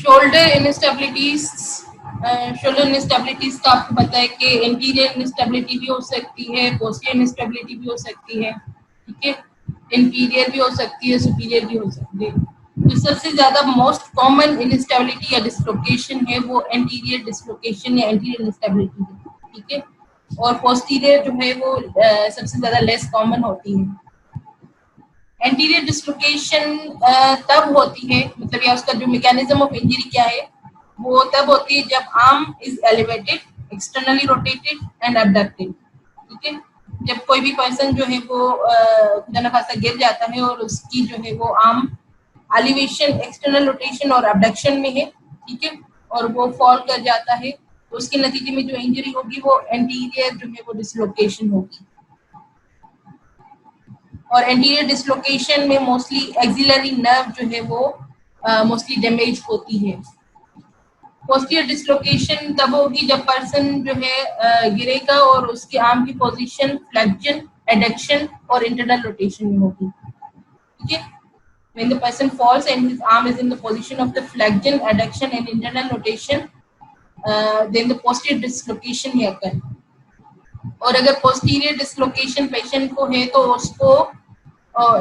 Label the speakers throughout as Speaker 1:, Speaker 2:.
Speaker 1: Shoulder इंस्टेबिलिटीज, shoulder इंस्टेबिलिटीज का आपको पता है कि इंटीरियर इंस्टेबिलिटी भी हो सकती है, पोस्टीरियर इंस्टेबिलिटी भी हो सकती है, ठीक है, इंटीरियर भी हो सकती है, सुपीरियर भी हो सकती है। तो सबसे ज्यादा मोस्ट कॉमन इंस्टेबिलिटी या डिसलोकेशन है वो एंटीरियर डिसलोकेशन या एंटीरियर इंस्टेबिलिटी है, ठीक है, और पोस्टीरियर जो है वो सबसे ज्यादा लेस कॉमन होती है। एंटीरियर डिसलोकेशन तब होती है, मतलब या उसका जो मैकेनिज्म ऑफ इंजरी क्या है, वो तब होती है जब arm is elevated, externally rotated and abducted, ठीक है, जब कोई भी पर्सन जो है वो खुदा न खास्ता गिर जाता है और उसकी जो है वो आर्म एलिवेशन, एक्सटर्नल रोटेशन और अबडक्शन में है, ठीक है, और वो फॉल कर जाता है, तो उसके नतीजे में जो इंजरी होगी वो एंटीरियर जो है वो डिसलोकेशन होगी। और एंटीरियर डिसलोकेशन में मोस्टली एक्सिलरी नर्व जो है वो मोस्टली डैमेज होती है। पोस्टीरियर डिसलोकेशन तब होगी जब पर्सन जो है गिरेगा और उसके आर्म की पोजीशन फ्लेक्शन, एडक्शन और इंटरनल रोटेशन में होगी, ठीक है। When the person falls and his arm is in the position of the flexion, adduction and internal rotation, then the posterior dislocation he occur। और अगर posterior dislocation पेशेंट को है तो उसको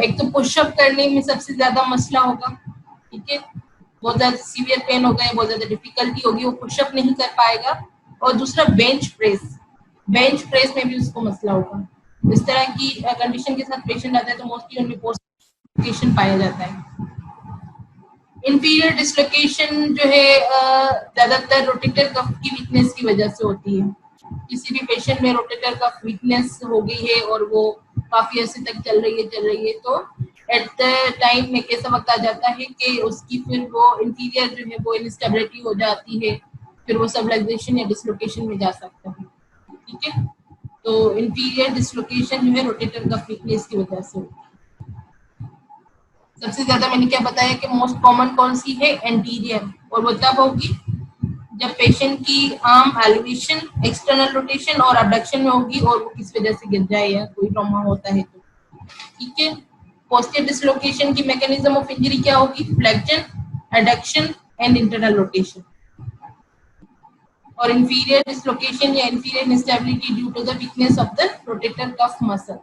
Speaker 1: एक तो पुशअप करने में सबसे ज्यादा मसला होगा, ठीक है, बहुत ज्यादा सीवियर पेन होगा, बहुत ज्यादा डिफिकल्टी होगी, वो पुशअप नहीं कर पाएगा। और दूसरा बेंच प्रेस में भी उसको मसला होगा। इस तरह की कंडीशन के साथ पेशेंट आता है तो मोस्टली उनमें पोस्ट डिसलोकेशन पाया जाता है। इंफीरियर डिसलोकेशन जो है ज्यादातर रोटेटर कफ की वीकनेस की वजह से होती है। किसी भी पेशेंट में रोटेटर कफ वीकनेस हो गई है और वो काफी अर्से तक चल रही है तो एट द टाइम में कैसा वक्त आ जाता है कि उसकी फिर वो इंटीरियर जो है वो इंस्टेबिलिटी हो जाती है, फिर वो सबलक्सेशन या डिसलोकेशन में जा सकता है, ठीक है। तो इंटीरियर डिसलोकेशन जो है रोटेटर कफ वीकनेस की वजह से होती है। सबसे ज्यादा मैंने क्या बताया कि मोस्ट कॉमन कौन सी है, एंटीरियर, और वो तब होगी जब पेशेंट की आर्म एलिवेशन, एक्सटर्नल रोटेशन और अबडक्शन में होगी और वो किस वजह से गिर जाए या कोई ट्रॉमा होता है तो, ठीक है। पोस्टीरियर डिसलोकेशन की मैकेनिज्म ऑफ इंजरी क्या होगी, flexion, adduction and internal rotation. और इंफीरियर डिसलोकेशन या inferior instability due to the weakness of the rotator cuff muscle,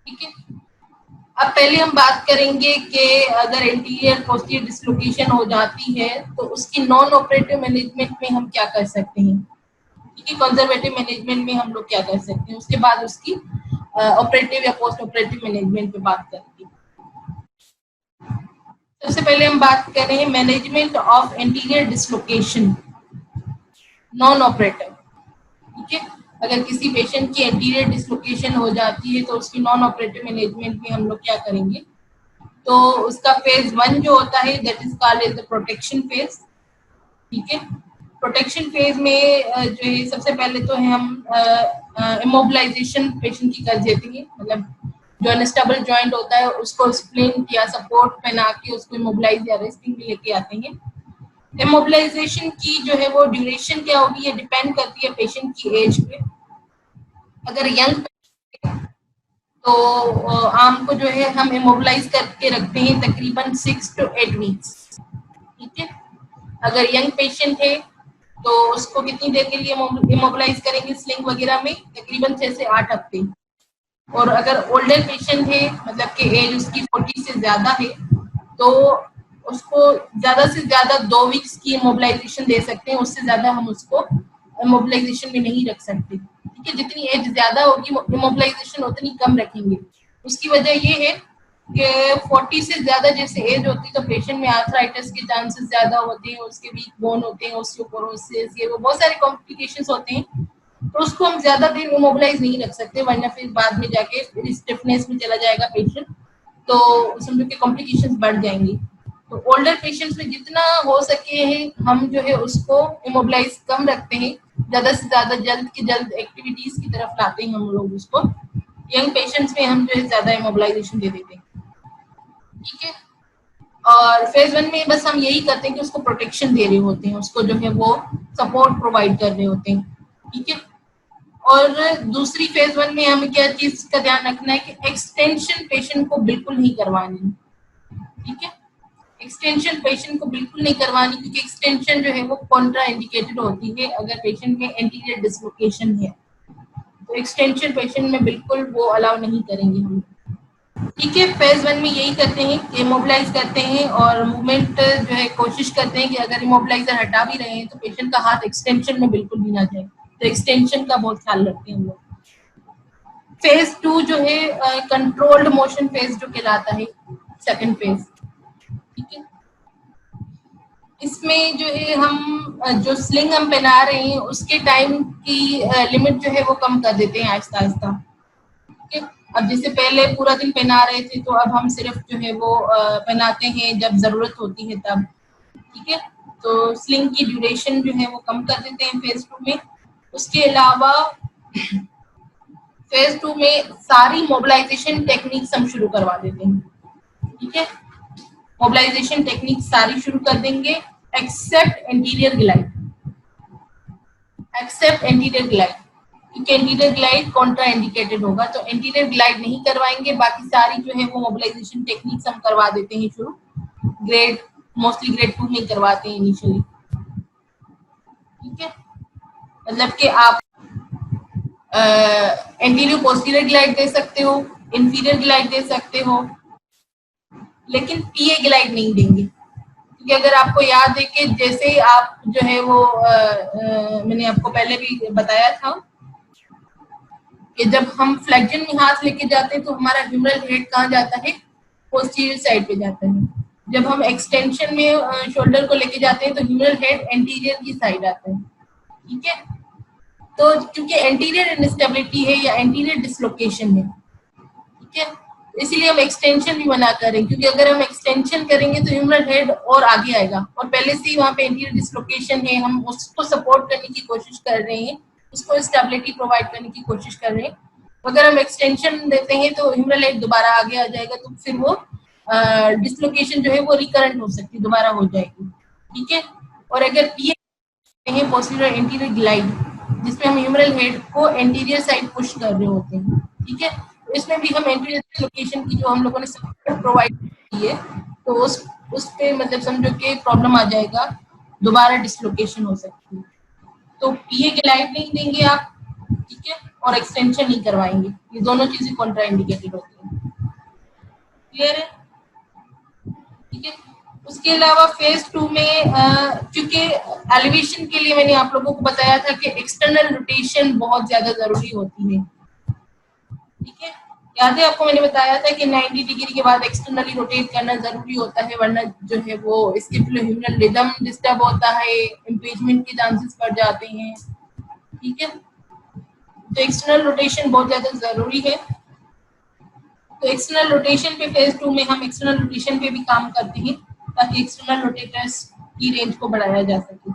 Speaker 1: ठीक है। अब पहले हम बात करेंगे कि अगर एंटीरियर पोस्टीरियर डिसलोकेशन हो जाती है तो उसकी नॉन ऑपरेटिव मैनेजमेंट में हम क्या कर सकते हैं, ठीक है, कंजर्वेटिव मैनेजमेंट में हम लोग क्या कर सकते हैं, उसके बाद उसकी ऑपरेटिव या पोस्ट ऑपरेटिव मैनेजमेंट पे बात करेंगे। सबसे पहले हम बात करें management of anterior dislocation non operative, ठीक है। अगर किसी पेशेंट की एंटीरियर डिसलोकेशन हो जाती है तो उसकी नॉन ऑपरेटिव मैनेजमेंट में हम लोग क्या करेंगे, तो उसका फेज 1 जो होता है that is called as the protection phase, ठीक है। प्रोटेक्शन फेज में जो है सबसे पहले तो है हम इमोबिलाइजेशन पेशेंट की कर देते हैं, मतलब जो अनस्टेबल जॉइंट होता है उसको स्प्लिंट या सपोर्ट पहना के उसको इमोबिलाइज या रेस्टिंग में लेके आते हैं। इमोबिलाइजेशन की जो है वो ड्यूरेशन क्या होगी, ये डिपेंड करती है पेशेंट की एज पे। अगर यंग तो आर्म को जो है हम इमोबिलाइज करके रखते हैं तकरीबन 6 to 8 वीक्स, ठीक है। अगर यंग पेशेंट है तो उसको कितनी देर के लिए इमोबिलाइज करेंगे स्लिंग वगैरह में, तकरीबन 6 से 8 हफ्ते। और अगर ओल्डर पेशेंट है, मतलब कि एज उसकी 40 से ज्यादा है, तो उसको ज्यादा से ज्यादा 2 वीक्स की इमोबिलाइजेशन दे सकते हैं, उससे ज्यादा हम उसको इमोबिलाइजेशन में नहीं रख सकते, ठीक है। जितनी एज ज्यादा होगी इमोबिलाइजेशन उतनी कम रखेंगे। उसकी वजह ये है कि 40 से ज्यादा जैसे एज होती है तो पेशेंट में आर्थराइटिस के चांसेस ज्यादा होते हैं, उसके वीक बोन होते हैं, ऑस्टियोपोरोसिस, ये वो बहुत सारे कॉम्प्लिकेशंस होते हैं, तो उसको हम ज्यादा देर इमोबिलाइज नहीं रख सकते, वरना फिर बाद में जाके फिर स्टिफनेस में चला जाएगा पेशेंट, तो समझो कि कॉम्प्लिकेशंस बढ़ जाएंगी। तो ओल्डर पेशेंट्स में जितना हो सके है हम जो है उसको इमोबिलाइज कम रखते हैं, ज्यादा से ज्यादा जल्द की जल्द एक्टिविटीज की तरफ लाते हैं हम लोग उसको। यंग पेशेंट्स में हम जो है ज्यादा इमोबिलाइजेशन दे देते हैं, ठीक है। और फेज 1 में बस हम यही करते हैं कि उसको प्रोटेक्शन दे रहे होते हैं, उसको जो है वो सपोर्ट प्रोवाइड कर रहे होते हैं, ठीक है। और दूसरी फेज 1 में हमें क्या चीज का ध्यान रखना है कि एक्सटेंशन पेशेंट को बिल्कुल नहीं करवानी, ठीक है। एक्सटेंशन पेशेंट को बिल्कुल नहीं करवानी, क्योंकि एक्सटेंशन जो है वो कॉन्ट्रा इंडिकेटेड होती है अगर पेशेंट में एंटीरियर डिसलोकेशन है, तो एक्सटेंशन पेशेंट में बिल्कुल वो अलाउ नहीं करेंगे हम। ठीक है, फेज 1 में यही करते हैं कि इमोबिलाइज करते हैं और मूवमेंट जो है कोशिश करते हैं कि अगर इमोबिलाइजर हटा भी रहे हैं तो पेशेंट का हाथ एक्सटेंशन में बिल्कुल भी ना जाए, तो एक्सटेंशन का बहुत ख्याल रखते हैं हम लोग। फेज 2 जो है कंट्रोल्ड मोशन फेज जो कहलाता है, सेकंड फेज। ठीक है, इसमें जो है हम जो स्लिंग हम पहना रहे हैं उसके टाइम की लिमिट जो है वो कम कर देते हैं आहिस्ता आहिस्ता। ठीक है, अब जैसे पहले पूरा दिन पहना रहे थे तो अब हम सिर्फ जो है वो पहनाते हैं जब जरूरत होती है तब। ठीक है, तो स्लिंग की ड्यूरेशन जो है वो कम कर देते हैं फेज 2 में। उसके अलावा फेज 2 में सारी मोबिलाइजेशन टेक्निक्स हम शुरू करवा देते हैं। ठीक है, मोबिलाइजेशन टेक्निक सारी शुरू कर देंगे except anterior glide, except anterior glide, क्योंकि एंटीरियर ग्लाइड कॉन्ट्रा इंडिकेटेड होगा, तो एंटीरियर ग्लाइड नहीं करवाएंगे। बाकी सारी जो है वो मोबिलाइजेशन टेक्निक्स हम करवा देते हैं शुरू, ग्रेड मोस्टली ग्रेड 2 में करवाते हैं इनिशियली। ठीक है, मतलब कि आप एंटीरियर पोस्टीरियर ग्लाइड दे सकते हो, इंफीरियर ग्लाइड दे सकते हो, लेकिन पीए ग्लाइड नहीं देंगे, क्योंकि अगर आपको याद है कि जैसे आप जो है वो मैंने आपको पहले भी बताया था कि जब हम फ्लेक्जन में हाथ लेके जाते हैं तो हमारा ह्यूमरल हेड कहाँ जाता है, पोस्टीरियर साइड पे जाता है। जब हम एक्सटेंशन में शोल्डर को लेके जाते हैं तो ह्यूमरल हेड एंटीरियर की साइड आता है। ठीक है, तो क्योंकि एंटीरियर इनस्टेबिलिटी है या एंटीरियर डिसलोकेशन है, ठीक है, इसीलिए हम एक्सटेंशन भी मना करें, क्योंकि अगर हम एक्सटेंशन करेंगे तो ह्यूमरल हेड और आगे आएगा और पहले से ही वहाँ पे एंटीरियर डिसलोकेशन है, हम उसको सपोर्ट करने की कोशिश कर रहे हैं, उसको स्टेबिलिटी प्रोवाइड करने की कोशिश कर रहे हैं। अगर हम एक्सटेंशन देते हैं तो ह्यूमरल हेड दोबारा आगे आ जाएगा, तो फिर वो डिसलोकेशन जो है वो रिकरेंट हो सकती है, दोबारा हो जाएगी। ठीक है, और अगर पीए पोस्टीरियर एंटीरियर ग्लाइड जिसमें हम ह्यूमरल हेड को एंटीरियर साइड पुश कर रहे होते हैं, ठीक है, इसमें भी हम एंटीरियर लोकेशन की जो हम लोगों ने सपोर्ट प्रोवाइड की है, तो उस पे मतलब समझो कि प्रॉब्लम आ जाएगा, दोबारा डिसलोकेशन हो सकती है। तो पीए ग्लाइड नहीं देंगे आप, ठीक है, और एक्सटेंशन नहीं करवाएंगे, ये दोनों चीजें कॉन्ट्रा इंडिकेटेड होती हैं। क्लियर है? ठीक है, उसके अलावा फेज 2 में क्योंकि एलिवेशन के लिए मैंने आप लोगों को बताया था कि एक्सटर्नल रोटेशन बहुत ज्यादा जरूरी होती है। ठीक है, याद है आपको मैंने बताया था कि 90 डिग्री के बाद एक्सटर्नली रोटेट करना जरूरी होता है, वरना जो है वो स्केपुलोह्यूमरल रिदम डिस्टर्ब होता है, इम्पीचमेंट के चांसेस बढ़ जाते हैं। ठीक है, तो एक्सटर्नल रोटेशन बहुत ज्यादा जरूरी है। तो एक्सटर्नल रोटेशन पे फेज 2 में हम एक्सटर्नल रोटेशन पे भी काम करते हैं ताकि एक्सटर्नल रोटेटर्स की रेंज को बढ़ाया जा सके।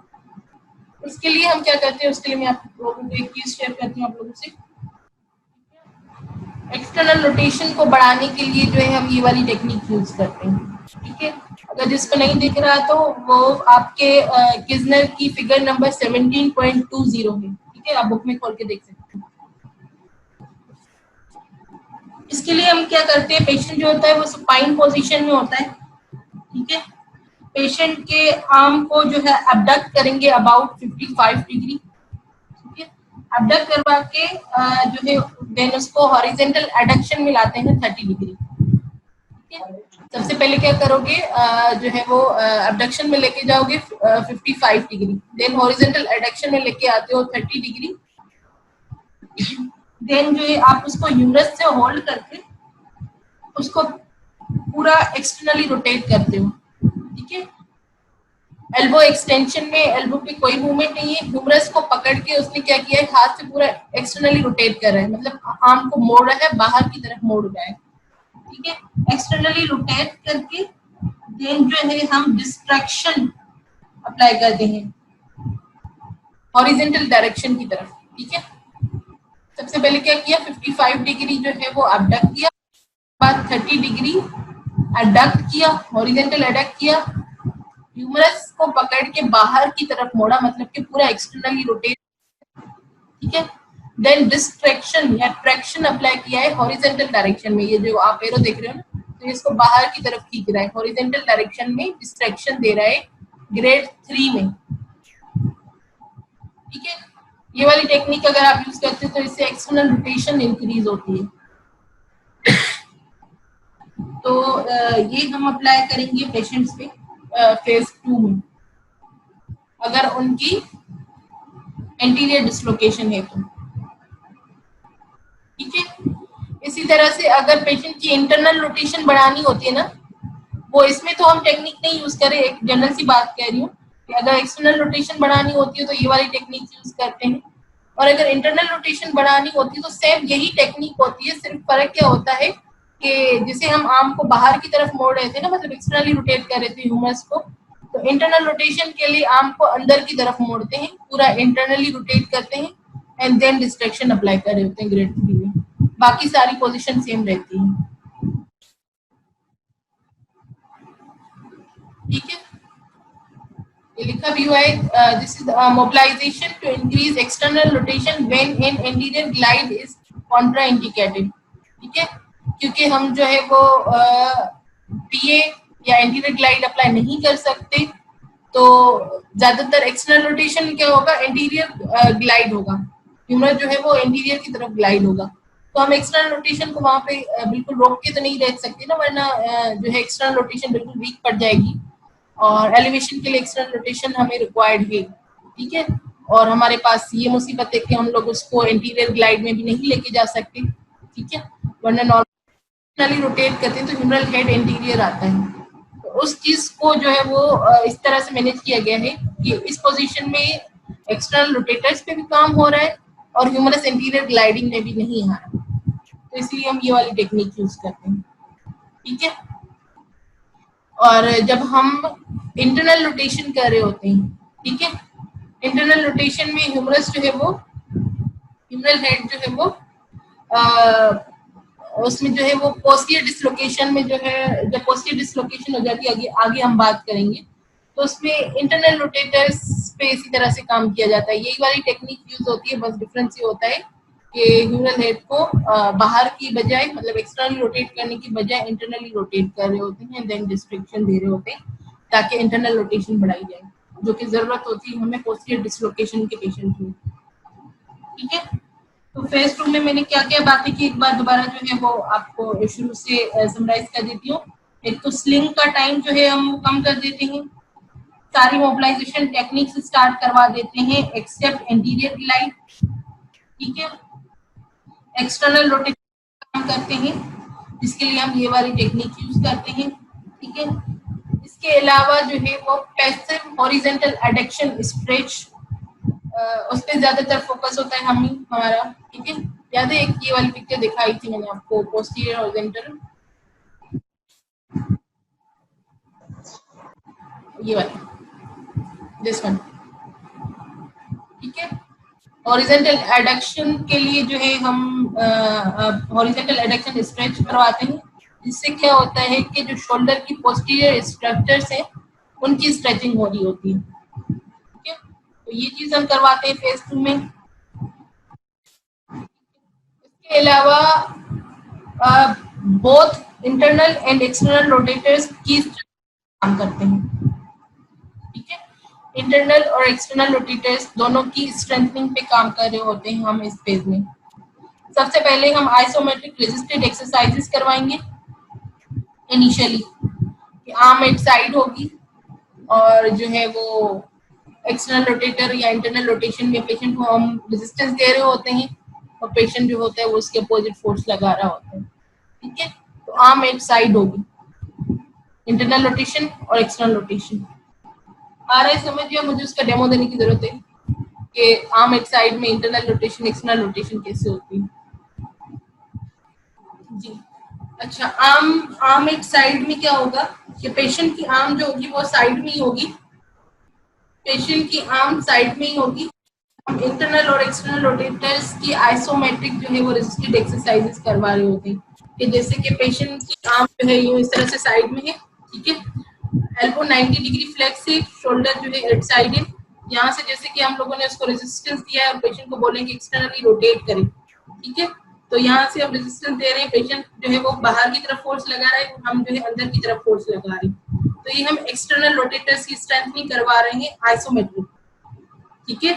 Speaker 1: उसके लिए हम क्या करते हैं, उसके लिए मैं आप लोगों को एक चीज शेयर करती हूँ आप लोगों से। एक्सटर्नल रोटेशन को बढ़ाने के लिए जो है हम ये वाली टेक्निक यूज करते हैं। ठीक है, अगर जिसको नहीं दिख रहा तो वो आपके किजनर की फिगर नंबर 17.20 है। ठीक है, आप बुक में खोल के देख सकते हैं। इसके लिए हम क्या करते हैं, पेशेंट जो होता है वो सुपाइन पोजीशन में होता है। ठीक है, पेशेंट के आर्म को जो है अबडक्ट करेंगे अबाउट 55 डिग्री। ठीक है, अबडक्ट करवा के जो है देन उसको हॉरिजॉन्टल एडक्शन में लाते हैं 30 डिग्री। ठीक है, सबसे पहले क्या करोगे, जो है वो अबडक्शन में लेके जाओगे 55 डिग्री, देन हॉरिजॉन्टल एडक्शन में लेके आते हो 30 डिग्री, देन जो है आप उसको ह्यूमरस से होल्ड करके उसको पूरा एक्सटर्नली रोटेट करते हो। ठीक है, एल्बो एक्सटेंशन में एल्बो पे कोई मूवमेंट नहीं है, ह्यूमरस को पकड़ के उसने क्या किया है, हाथ से पूरा एक्सटर्नली रोटेट कर रहा है, मतलब आर्म को मोड़ रहा है, बाहर की तरफ मोड़ रहा है। ठीक है, एक्सटर्नली रोटेट करके देन जो है हम डिस्ट्रैक्शन अप्लाई करते हैं हॉरिजॉन्टल डायरेक्शन की तरफ। ठीक है, सबसे पहले क्या किया, 55 डिग्री जो है वो अबडक्ट किया, बाद 30 डिग्री एडक्ट किया, हॉरिजॉन्टल एडक्ट किया, ह्यूमरस को पकड़ के बाहर की तरफ मोड़ा, मतलब कि पूरा एक्सटर्नली रोटेट। ठीक है, देन डिस्ट्रैक्शन या ट्रैक्शन अप्लाई किया है हॉरिजॉन्टल डायरेक्शन में, ये जो आप एरो देख रहे हो ना, तो इसको बाहर की तरफ खींच रहा है, हॉरिजॉन्टल डायरेक्शन में डिस्ट्रैक्शन दे रहा है ग्रेड 3 में। ठीक है, ये वाली टेक्निक अगर आप यूज करते हैं तो इससे एक्सटर्नल रोटेशन इंक्रीज होती है। तो ये हम अप्लाई करेंगे पेशेंट्स पे फेज 2 में, अगर उनकी एंटीरियर डिस्लोकेशन है तो। ठीक है, इसी तरह से अगर पेशेंट की इंटरनल रोटेशन बढ़ानी होती है ना, वो इसमें तो हम टेक्निक नहीं यूज करें, एक जनरल सी बात कह रही हूँ कि अगर एक्सटर्नल रोटेशन बढ़ानी होती है तो ये वाली टेक्निक यूज करते हैं, और अगर इंटरनल रोटेशन बढ़ानी होती है तो सेम यही टेक्निक होती है। सिर्फ फर्क क्या होता है कि जिसे हम आर्म को बाहर की तरफ मोड़ रहे थे ना, मतलब एक्सटर्नली रोटेट कर रहे थे ह्यूमरस को, तो इंटरनल रोटेशन के लिए आर्म को अंदर की तरफ मोड़ते हैं, पूरा इंटरनली रोटेट करते हैं एंड देन डिस्ट्रैक्शन अप्लाई कर रहे होते हैं ग्रेड 3 में। बाकी सारी पोजीशन सेम रहती है। ठीक है, ये लिखा भी हुआ है, this is mobilization to increase external rotation when in anterior glide is contraindicated. ठीक है, क्योंकि हम जो है वो पीए या एंटीरियर ग्लाइड अप्लाई नहीं कर सकते, तो ज्यादातर एक्सटर्नल रोटेशन क्या होगा, एंटीरियर ग्लाइड होगा, ह्यूमरस जो है वो एंटीरियर की तरफ ग्लाइड होगा। तो हम एक्सटर्नल रोटेशन को वहां पे बिल्कुल रोक के तो नहीं रह सकते ना, वरना जो है एक्सटर्नल रोटेशन बिल्कुल वीक पड़ जाएगी, और एलिवेशन के लिए एक्सटर्नल रोटेशन हमें रिक्वायर्ड है। ठीक है, और हमारे पास ये मुसीबत है कि हम लोग उसको एंटीरियर ग्लाइड में भी नहीं लेके जा सकते। ठीक है, वरना नॉर्मली रोटेट करते हैं तो ह्यूमरल हेड एंटीरियर आता है, तो उस चीज को जो है वो इस तरह से मैनेज किया गया है कि इस पोजीशन में एक्सटर्नल रोटेटर्स पे भी काम हो रहा है और ह्यूमरस एंटीरियर ग्लाइडिंग में भी नहीं आ रहा, तो इसलिए हम ये वाली टेक्निक यूज करते हैं। ठीक है, और जब हम इंटरनल रोटेशन कर रहे होते हैं, ठीक है, इंटरनल रोटेशन में ह्यूमरस जो है वो, ह्यूमरल हेड जो है वो उसमें जो है वो पोस्टीरियर डिसलोकेशन में जो है, जब पोस्टीरियर डिसलोकेशन हो जाती है, आगे हम बात करेंगे, तो उसमें इंटरनल रोटेटर्स पे इसी तरह से काम किया जाता है। यही वाली टेक्निक यूज होती है, बस डिफरेंस ये होता है कि ह्यूमरल हेड को बाहर की बजाय, मतलब एक्सटर्नली रोटेट करने की बजाय इंटरनली रोटेट कर रहे होते हैं, देन डिस्ट्रिक्शन दे रहे होते हैं ताकि इंटरनल रोटेशन बढ़ाई जाए, जो कि जरूरत होती है हमें पोस्टीरियर डिसलोकेशन के पेशेंट में। ठीक है, तो फेज 2 में मैंने क्या क्या बातें की, एक बार दोबारा जो है वो आपको शुरू से समराइज कर देती हूँ। एक तो स्लिंग का टाइम जो है हम कम कर देते हैं, सारी मोबिलाइजेशन टेक्निक्स स्टार्ट करवा देते हैं एक्सेप्ट एंटीरियर ग्लाइड। ठीक है, एक्सटर्नल रोटेशन काम करते हैं, जिसके लिए हम ये वाली टेक्निक यूज करते हैं। ठीक है, इसके अलावा जो है वो पैसिव हॉरिजॉन्टल एडक्शन स्ट्रेच, उस पर ज्यादातर फोकस होता है हमारा। ठीक है, याद है एक ये वाली पिक्चर दिखाई थी मैंने आपको, पोस्टीरियर हॉरिजॉन्टल, ये वाली, दिस वन। ठीक है, हॉरिजॉन्टल एडक्शन के लिए जो है हम हॉरिजॉन्टल एडक्शन स्ट्रेच करवाते हैं, जिससे क्या होता है कि जो शोल्डर की पोस्टीरियर स्ट्रक्चर्स हैं उनकी स्ट्रेचिंग हो रही होती है। ठीक है, तो ये चीज हम करवाते हैं फेज 2 में। इसके अलावा both internal and external rotators की काम करते हैं। ठीक है, इंटरनल और एक्सटर्नल रोटेटर्स दोनों की स्ट्रेंथनिंग पे काम कर रहे होते हैं हम इस फेज में। सबसे पहले हम आइसोमेट्रिक रेजिस्टेड एक्सरसाइजेस करवाएंगे इनिशियली, कि आर्म एक साइड होगी और जो है वो एक्सटर्नल रोटेटर या इंटरनल रोटेशन में पेशेंट को हम रेजिस्टेंस दे रहे होते हैं और पेशेंट जो होता है वो उसके अपोजिट फोर्स लगा रहा होता है। ठीक है, तो आर्म एक साइड होगी, इंटरनल रोटेशन और एक्सटर्नल रोटेशन। आ रहा है समझ, या मुझे उसका डेमो देने की जरूरत है कि आर्म एक साइड में इंटरनल रोटेशन एक्सटर्नल रोटेशन कैसे होती है? जी, अच्छा, आर्म एक साइड में क्या होगा कि पेशेंट की आर्म जो होगी वो साइड में ही होगी, पेशेंट की आर्म साइड में ही होगी। हम इंटरनल और एक्सटर्नल रोटेटर्स की आइसोमेट्रिक जो है वो रेजिस्टेड एक्सरसाइजेस करवा रहे होते हैं, कि जैसे कि पेशेंट की आर्म जो है यूं इस तरह से साइड में है। ठीक है, एल्बो 90 डिग्री फ्लेक्स है, शोल्डर जो है एट साइड है। यहाँ से जैसे कि हम लोगों ने उसको रेजिस्टेंस दिया है और पेशेंट को बोलेंगे एक्सटर्नली रोटेट करें। ठीक है, तो यहाँ से हम रेजिस्टेंस दे रहे हैं, पेशेंट जो है वो बाहर की तरफ फोर्स लगा रहा है, हम जो है अंदर की तरफ फोर्स लगा रहे हैं। तो ये हम एक्सटर्नल रोटेटर्स की स्ट्रेंथनिंग करवा रहे हैं आइसोमेट्रिक। ठीक है,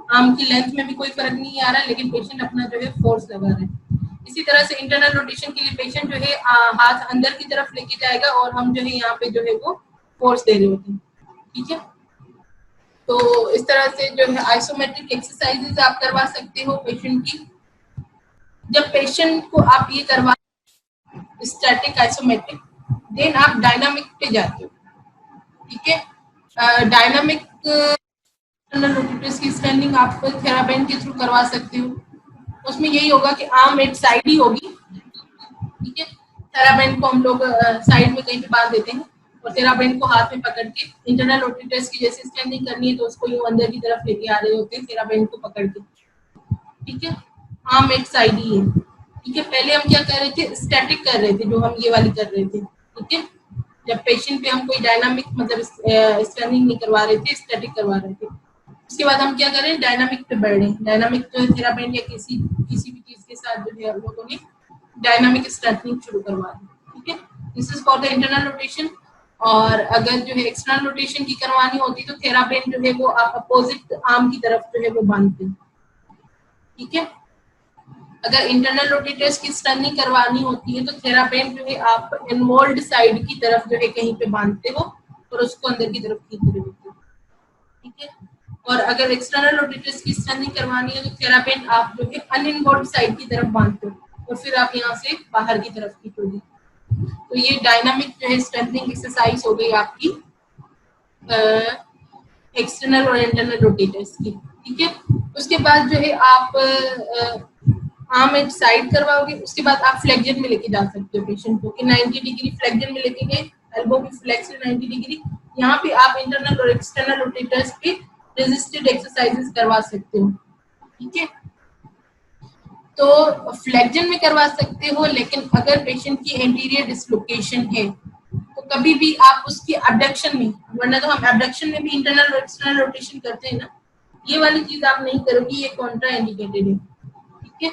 Speaker 1: आर्म की लेंथ में भी कोई फर्क नहीं आ रहा है, लेकिन पेशेंट अपना जो है फोर्स लगा रहा है। इसी तरह से इंटरनल रोटेशन के लिए पेशेंट जो है हाथ अंदर की तरफ लेके जाएगा और हम जो है यहाँ पे जो है वो फोर्स दे रहे होते हैं। ठीक है, तो इस तरह से जो है आइसोमेट्रिक एक्सरसाइजेज आप करवा सकते हो पेशेंट की। जब पेशेंट को आप ये करवा स्टैटिक आइसोमेट्रिक, देन आप डायनामिक पे जाते हो। ठीक है, डायनामिक रोटेटर्स की स्ट्रेंथनिंग आप थेराबैंड के थ्रू करवा सकते हो। उसमें यही होगा कि आर्म एक साइड ही होगी। ठीक है, थेराबैंड को हम लोग साइड में कहीं पे बांध देते हैं और थेराबैंड को हाथ में पकड़ के इंटरनल रोटेटर्स की जैसे स्ट्रेंथनिंग करनी है तो उसको यूं अंदर की तरफ लेके आ रहे होते हैं थेराबैंड को पकड़ के। ठीक है, आर्म एक साइड ही है। ठीक है, पहले हम क्या कर रहे थे, स्टैटिक कर रहे थे, जो हम ये वाली कर रहे थे। ठीक है, जब पेशेंट पे हम कोई डायनामिक मतलब स्ट्रेंथनिंग नहीं करवा रहे थे, स्टैटिक करवा रहे थे। उसके बाद हम क्या करें, डायनामिक पे बढ़े। डायनामिक जो है थेराबैंड या किसी भी चीज के साथ जो है लोगों ने डायनामिक स्ट्रेंथनिंग शुरू करवा दी। ठीक है, this is for the internal rotation. और अगर जो है एक्सटर्नल रोटेशन की करवानी होती तो थेराबैंड जो है वो आप अपोजिट आर्म की तरफ जो है वो बांधते हैं। ठीक है, अगर इंटरनल रोटेटर्स की स्ट्रेंथनिंग करवानी होती है तो थेराबैंड जो है आप इन्वॉल्व्ड साइड की तरफ जो है कहीं पे बांधते हो और उसको अंदर की तरफ खींच रहे होते हो। ठीक है, और अगर एक्सटर्नल रोटेटर्स की स्ट्रेंथनिंग करवानी है तो थेराबैंड आप जो है अनइन्वॉल्व्ड साइड की तरफ बांधते हो और फिर आप यहाँ से बाहर की तरफ खींचोगे। तो ये डायनामिक जो है स्ट्रेंथनिंग एक्सरसाइज हो गई आपकी एक्सटर्नल और इंटरनल रोटेटर्स की। ठीक है, उसके बाद जो है आप आर्म एट साइड करवाओगे। उसके बाद आप फ्लेक्जन में लेके जा सकते हो पेशेंट को कि 90 डिग्री फ्लेक्जन में लेके गए, एल्बो की फ्लेक्शन 90 डिग्री। यहाँ पे आप इंटरनल और एक्सटर्नल रोटेटर्स पे रेजिस्टेड एक्सरसाइजेस करवा सकते हो। ठीक है, तो फ्लेक्जन में करवा सकते हो, लेकिन अगर पेशेंट की एंटीरियर डिसलोकेशन है तो कभी भी आप उसकी अबडक्शन में, वरना तो हम अबडक्शन में भी इंटरनल और एक्सटर्नल रोटेशन करते हैं ना, ये वाली चीज आप नहीं करोगे, ये कॉन्ट्रा इंडिकेटेड है। ठीक है,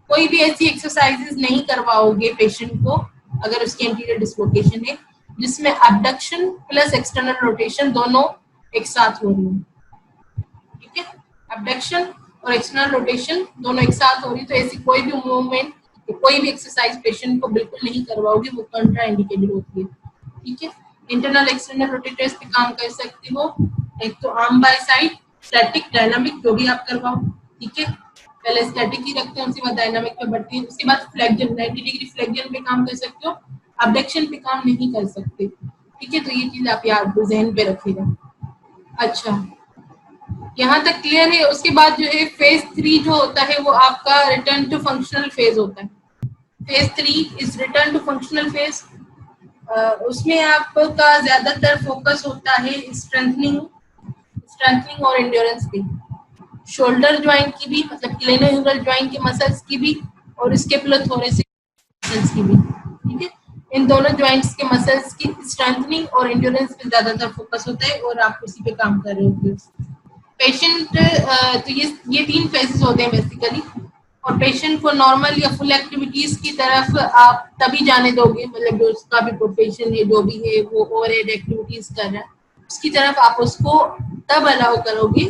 Speaker 1: कोई भी ऐसी एक्सरसाइजेस नहीं करवाओगे पेशेंट को अगर उसकी एंटीरियर डिसलोकेशन है जिसमें अबडक्शन प्लस एक्सटर्नल रोटेशन दोनों एक साथ हो रही है। ठीक है, अबडक्शन और एक्सटर्नल रोटेशन दोनों एक साथ हो रही, तो ऐसी कोई भी मूवमेंट, कोई भी एक्सरसाइज पेशेंट को बिल्कुल नहीं करवाओगे, वो कॉन्ट्रा इंडिकेटेड होती है। ठीक है, इंटरनल एक्सटर्नल रोटेटर्स पे काम कर सकते हो, एक तो arm by side, static, dynamic, जो भी आप करवाओ। ठीक है, पहले स्टैटिक ही रखते हैं, उसके बाद डायनामिक पे बढ़ते हैं। उसके बाद फ्लेक्जन, 90 डिग्री फ्लेक्जन पे काम कर सकते हो, अबडक्शन पे काम नहीं कर सकते। ठीक है, तो ये चीज आप याद जहन पे रखिएगा। अच्छा, यहाँ तक क्लियर है। उसके बाद जो है फेज 3 जो होता है वो आपका रिटर्न टू फंक्शनल फेज होता है। Phase 3 is return to functional phase. उसमें आपका ज्यादातर फोकस होता है स्ट्रेंथनिंग और एंड्योरेंस पे, शोल्डर ज्वाइंट की भी, मतलब ग्लेनोह्यूमरल ज्वाइंट के मसल्स की भी और स्कैपुलोथोरैसिक मसल्स की भी। ठीक है, इन दोनों ज्वाइंट्स के मसल्स की स्ट्रेंथनिंग और एंड्योरेंस पे ज्यादातर फोकस होता है और आप उसी पे काम कर रहे होते हो। पेशेंट तो ये 3 फेजेस होते हैं बेसिकली, और पेशेंट को नॉर्मल या फुल एक्टिविटीज की तरफ आप तभी जाने दोगे, मतलब जो उसका भी प्रोफेशन है, जो भी है वो ओवरहेड एक्टिविटीज कर रहा है, उसकी तरफ आप उसको तब अलाउ करोगे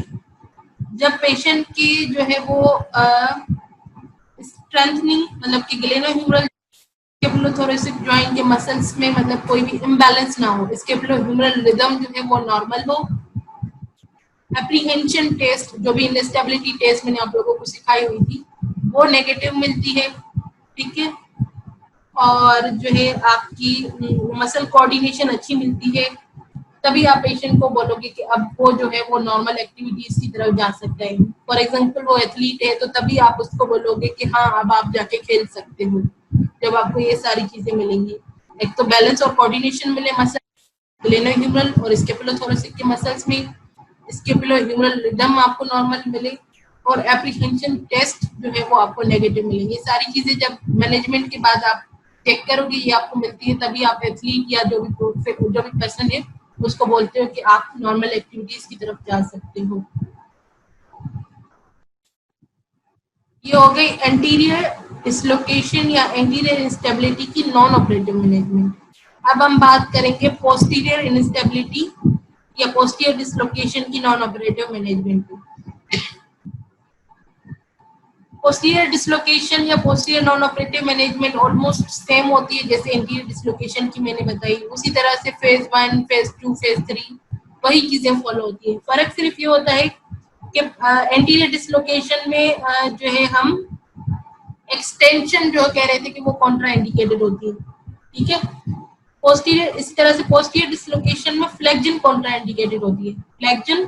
Speaker 1: जब पेशेंट की जो है वो स्ट्रेंथनिंग, मतलब कि ग्लेनोह्यूमरल स्कैपुलोथोरैसिक जॉइंट के मसल्स में मतलब कोई भी इम्बैलेंस ना हो, स्कैपुलोह्यूमरल रिदम जो है वो नॉर्मल हो, एप्रीहेंशन टेस्ट, जो भी इंस्टेबिलिटी टेस्ट मैंने आप लोगों को सिखाई हुई थी, वो नेगेटिव मिलती है। ठीक है, और जो है आपकी मसल कोऑर्डिनेशन अच्छी मिलती है, तभी आप पेशेंट को बोलोगे कि अब वो जो है वो नॉर्मल एक्टिविटीज की तरफ जा सकता है। फॉर एग्जांपल वो एथलीट है तो तभी आप उसको बोलोगे कि हाँ अब आप जाके खेल सकते हो, जब आपको ये सारी चीजें मिलेंगी। एक तो बैलेंस और कोऑर्डिनेशन मिले मसल ग्लेनोह्यूमरल और स्कैपुलोथोरैसिक के मसल्स में, स्कैपुलोह्यूमरल रिदम आपको नॉर्मल मिले, और एप्रीहेंशन टेस्ट जो है वो आपको नेगेटिव मिलेंगे। ये सारी चीजें जब मैनेजमेंट के बाद आप चेक करोगे ये आपको मिलती है, तभी आप एथलीट या जो भी पर्सन है उसको बोलते हो कि आप नॉर्मल एक्टिविटीज की तरफ जा सकते हो। ये हो गई एंटीरियर डिसलोकेशन या एंटीरियर इंस्टेबिलिटी की नॉन ऑपरेटिव मैनेजमेंट। अब हम बात करेंगे पोस्टीरियर इंस्टेबिलिटी या पोस्टीरियर डिसलोकेशन की नॉन ऑपरेटिव मैनेजमेंट की। पोस्टीरियर डिसलोकेशन या posterior non operative management almost same होती है जैसे एंटीरियर डिसलोकेशन की मैंने बताई, उसी तरह से फेज 1, फेज 2, फेज 3 वही चीजें फॉलो होती है। फर्क सिर्फ ये होता है कि एंटीरियर डिसलोकेशन में जो है हम एक्सटेंशन जो कह रहे थे कि वो कॉन्ट्रा इंडिकेटेड होती है, ठीक है। पोस्टीरियर इसी तरह से पोस्टीरियर डिसलोकेशन में फ्लेक्जन कॉन्ट्रा इंडिकेटेड होती है, flexion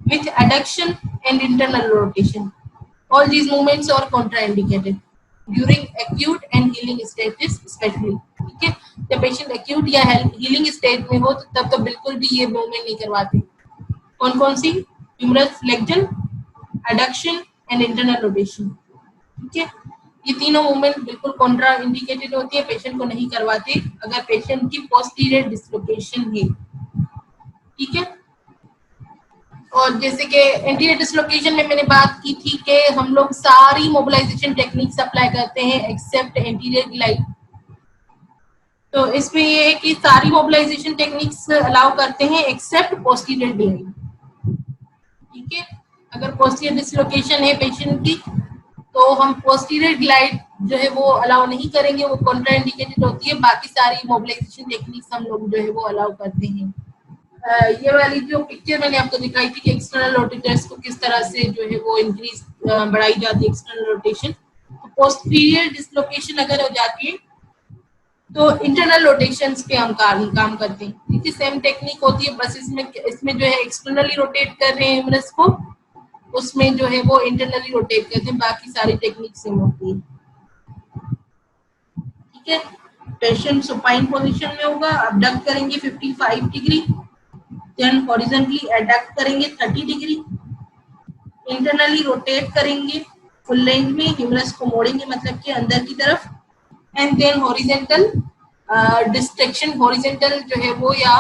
Speaker 1: with adduction and internal rotation. All these movements are contraindicated during acute and healing stages especially, ठीक है। जब पेशेंट acute या healing stage में हो तब तो बिल्कुल भी ये मूवमेंट नहीं करवाते। कौन कौन सी? Humerus flexion, adduction and internal rotation, ठीक है। ये तीनों मूवमेंट बिल्कुल कॉन्ट्रा इंडिकेटेड होती है, पेशेंट को नहीं करवाते अगर पेशेंट की पोस्टीरियर डिसलोकेशन है, ठीक है। और जैसे कि एंटीरियर डिसलोकेशन में मैंने बात की थी कि हम लोग सारी मोबिलाइजेशन टेक्निक्स अप्लाई करते हैं एक्सेप्ट एंटीरियर ग्लाइड। तो इसमें ये है कि सारी मोबिलाइजेशन टेक्निक्स अलाउ करते हैं एक्सेप्ट पोस्टीरियर ग्लाइड, ठीक है। अगर पोस्टीरियर डिसलोकेशन है पेशेंट की तो हम पोस्टीरियर ग्लाइड जो है वो अलाउ नहीं करेंगे, वो कॉन्ट्राइंडिकेटेड होती है। बाकी सारी मोबिलाइजेशन टेक्निक्स हम लोग जो है वो अलाउ करते हैं। ये वाली जो पिक्चर मैंने आपको दिखाई थी कि एक्सटर्नल रोटेटर्स को किस तरह से जो है वो इंक्रीज बढ़ाई जाती है एक्सटर्नल रोटेशन। तो पोस्टीरियर डिसलोकेशन अगर हो जाती है तो इंटरनल रोटेशंस पे हम काम करते हैं, ठीक है। सेम टेक्निक होती है, बस इसमें जो है एक्सटर्नली रोटेट कर रहे हैं ह्यूमरस को, उसमें जो है वो इंटरनली रोटेट करते हैं, बाकी सारी टेक्निक सेम होती है, ठीक है। पेशेंट सुपाइन पोजीशन में होगा, अबडक्ट करेंगे 55 डिग्री, देन हॉरिजॉन्टली एडक्ट करेंगे 30 डिग्री, इंटरनली रोटेट करेंगे फुल रेंज में, ह्यूमरस को मोड़ेंगे मतलब कि अंदर की तरफ, and then horizontal distraction, horizontal जो है वो या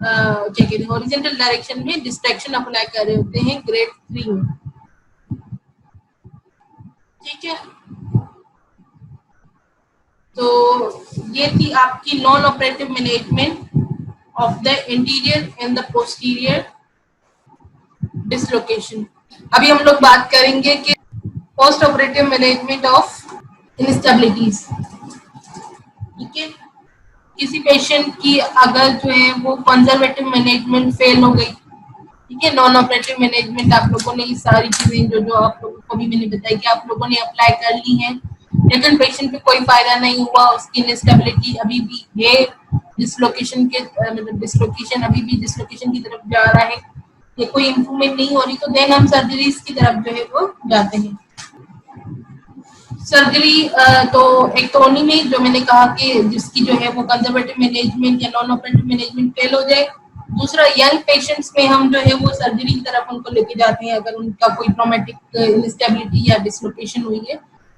Speaker 1: हॉरिजॉन्टल डायरेक्शन में डिस्ट्रैक्शन अप्लाई कर रहे होते हैं ग्रेड 3 में, ठीक है। तो ये थी आपकी non operative management of the anterior and the posterior dislocation। अभी हम लोग बात करेंगे कि पोस्ट ऑपरेटिव मैनेजमेंट ऑफ इंस्टेबिलिटीज, ठीक है। किसी पेशेंट की अगर जो है वो कंजर्वेटिव मैनेजमेंट फेल हो गई, ठीक है, नॉन ऑपरेटिव मैनेजमेंट आप लोगों ने ये सारी चीजें जो आप लोगों को भी मैंने बताई कि आप लोगों ने अप्लाई कर ली हैं, लेकिन पेशेंट पे कोई फायदा नहीं हुआ, उसकी इंस्टेबिलिटी अभी भी है, डिसलोकेशन के मतलब डिसलोकेशन अभी भी डिसलोकेशन की तरफ जा रहा है, ये कोई इम्प्रूवमेंट नहीं हो रही, तो देन हम सर्जरीज की तरफ जो है वो जाते हैं। सर्जरी तो एक तो उन्हीं में जो मैंने कहा कि जिसकी जो है वो कंजर्वेटिव मैनेजमेंट या नॉन ऑपरेटिव मैनेजमेंट फेल हो जाए। दूसरा यंग पेशेंट्स में हम जो है वो सर्जरी की तरफ उनको लेके जाते हैं अगर उनका कोई ट्रॉमेटिक इंस्टेबिलिटी या डिसलोकेशन हुई है,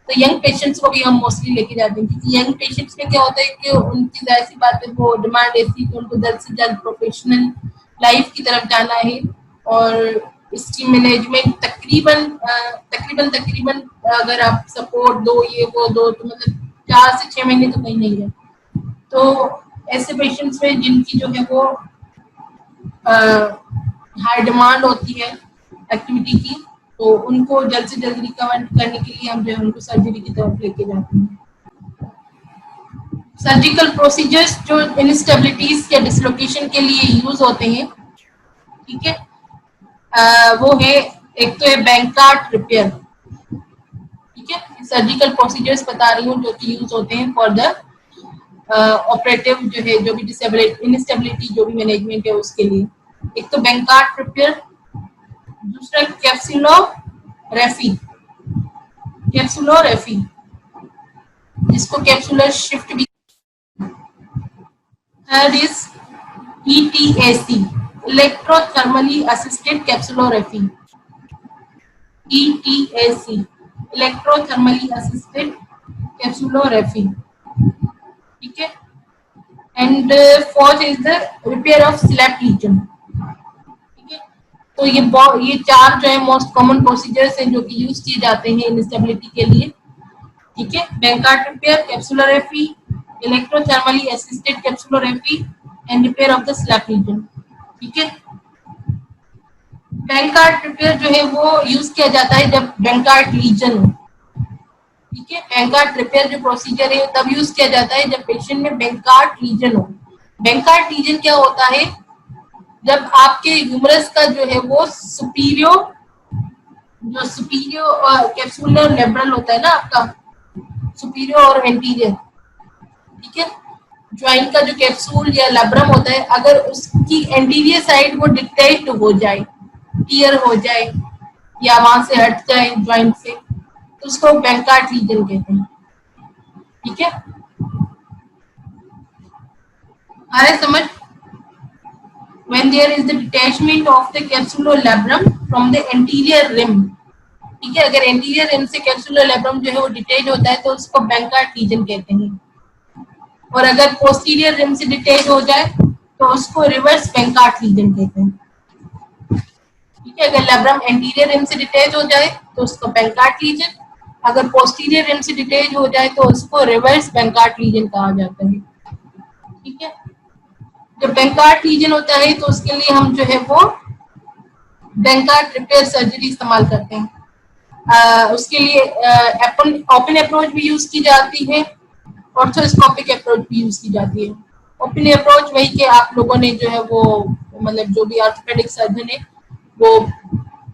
Speaker 1: तो यंग पेशेंट्स को भी हम मोस्टली लेके जाते हैं, क्योंकि यंग पेशेंट्स में क्या होता है कि उनकी जाहिर सी बात है वो डिमांड ऐसी कि उनको जल्द से जल्द प्रोफेशनल लाइफ की तरफ जाना है, और इसकी मैनेजमेंट तकरीबन अगर आप सपोर्ट दो ये वो दो तो मतलब 4 से 6 महीने तो कहीं नहीं है। तो ऐसे पेशेंट्स में जिनकी जो है वो हाई डिमांड होती है एक्टिविटी की, तो उनको जल्द से जल्द रिकवर करने के लिए हम जो है उनको सर्जरी की तरफ लेके जाते हैं। सर्जिकल प्रोसीजर्स जो इंस्टेबिलिटीज या डिसलोकेशन के लिए यूज होते हैं, ठीक है, वो है एक तो है बैंकार्ट रिपेयर, ठीक है। सर्जिकल प्रोसीजर्स बता रही हूँ जो कि यूज होते हैं फॉर द ऑपरेटिव जो है जो भी डिसेबिलिटी इंस्टेबिलिटी जो भी मैनेजमेंट है उसके लिए। एक तो बैंकार्ट रिपेयर, दूसरा कैप्सुलोरेफी जिसको कैप्सुलर शिफ्ट भी। Third is ETAC, electrothermally assisted capsulorrhaphy, ETAC, electrothermally assisted capsulorrhaphy, ठीक है। And fourth is the repair of SLAP lesion, ठीक है। तो ये 4 जो है मोस्ट कॉमन प्रोसीजर्स हैं जो कि यूज किए जाते हैं इंस्टेबिलिटी के लिए, ठीक है, Bankart repair, capsular electrothermally assisted capsular and repair of the SLAP region. ठीक है, बैंकार्ड रिपेयर जो है वो यूज किया जाता है जब बैंकार्ड लीजन हो। ठीक है, बैंकार्ड रिपेयर जो प्रोसीजर है तब यूज किया जाता है जब पेशेंट में बैंकार्ड लीजन हो। बैंकार्ड लीजन क्या होता है, जब आपके ह्यूमरस का जो है वो सुपीरियर कैप्सुलर लेब्रल होता है ना आपका, सुपीरियर और एंटीरियर, ठीक है, ज्वाइंट का जो कैप्सूल या लेब्रम होता है, अगर उसकी एंटीरियर साइड वो डिटेच्ड हो जाए, टियर हो जाए या वहां से हट जाए ज्वाइंट से, तो उसको बैंकार्ड लीजन कहते हैं। ठीक है, आ रहा है समझ? When there is the detachment of the capsular labrum from the anterior rim, ठीक है, अगर एंटीरियर रिम से कैप्सुलर लेब्रम जो है वो डिटेच होता है तो उसको बैंकार्ड लीजन कहते हैं, और अगर पोस्टीरियर रिम से डिटेच हो जाए तो उसको रिवर्स बैंकार्ड लीजन कहते हैं। ठीक है, अगर लेब्रम एंटीरियर रिम से डिटेच हो जाए तो उसको बैंकार्ड लीजन, अगर पोस्टीरियर रिम से डिटेच हो जाए तो उसको रिवर्स बैंकार्ड लीजन कहा जाता है। ठीक है, जब बैंकार्ड लीजन होता है तो उसके लिए हम जो है वो बैंकार्ड रिपेयर सर्जरी इस्तेमाल करते हैं। उसके लिए ओपन अप्रोच भी यूज की जाती है, ऑर्थोस्कोपिक अप्रोच भी यूज की जाती है। ओपन अप्रोच वही कि आप लोगों ने जो है वो मतलब जो भी ऑर्थोपेडिक सर्जन है वो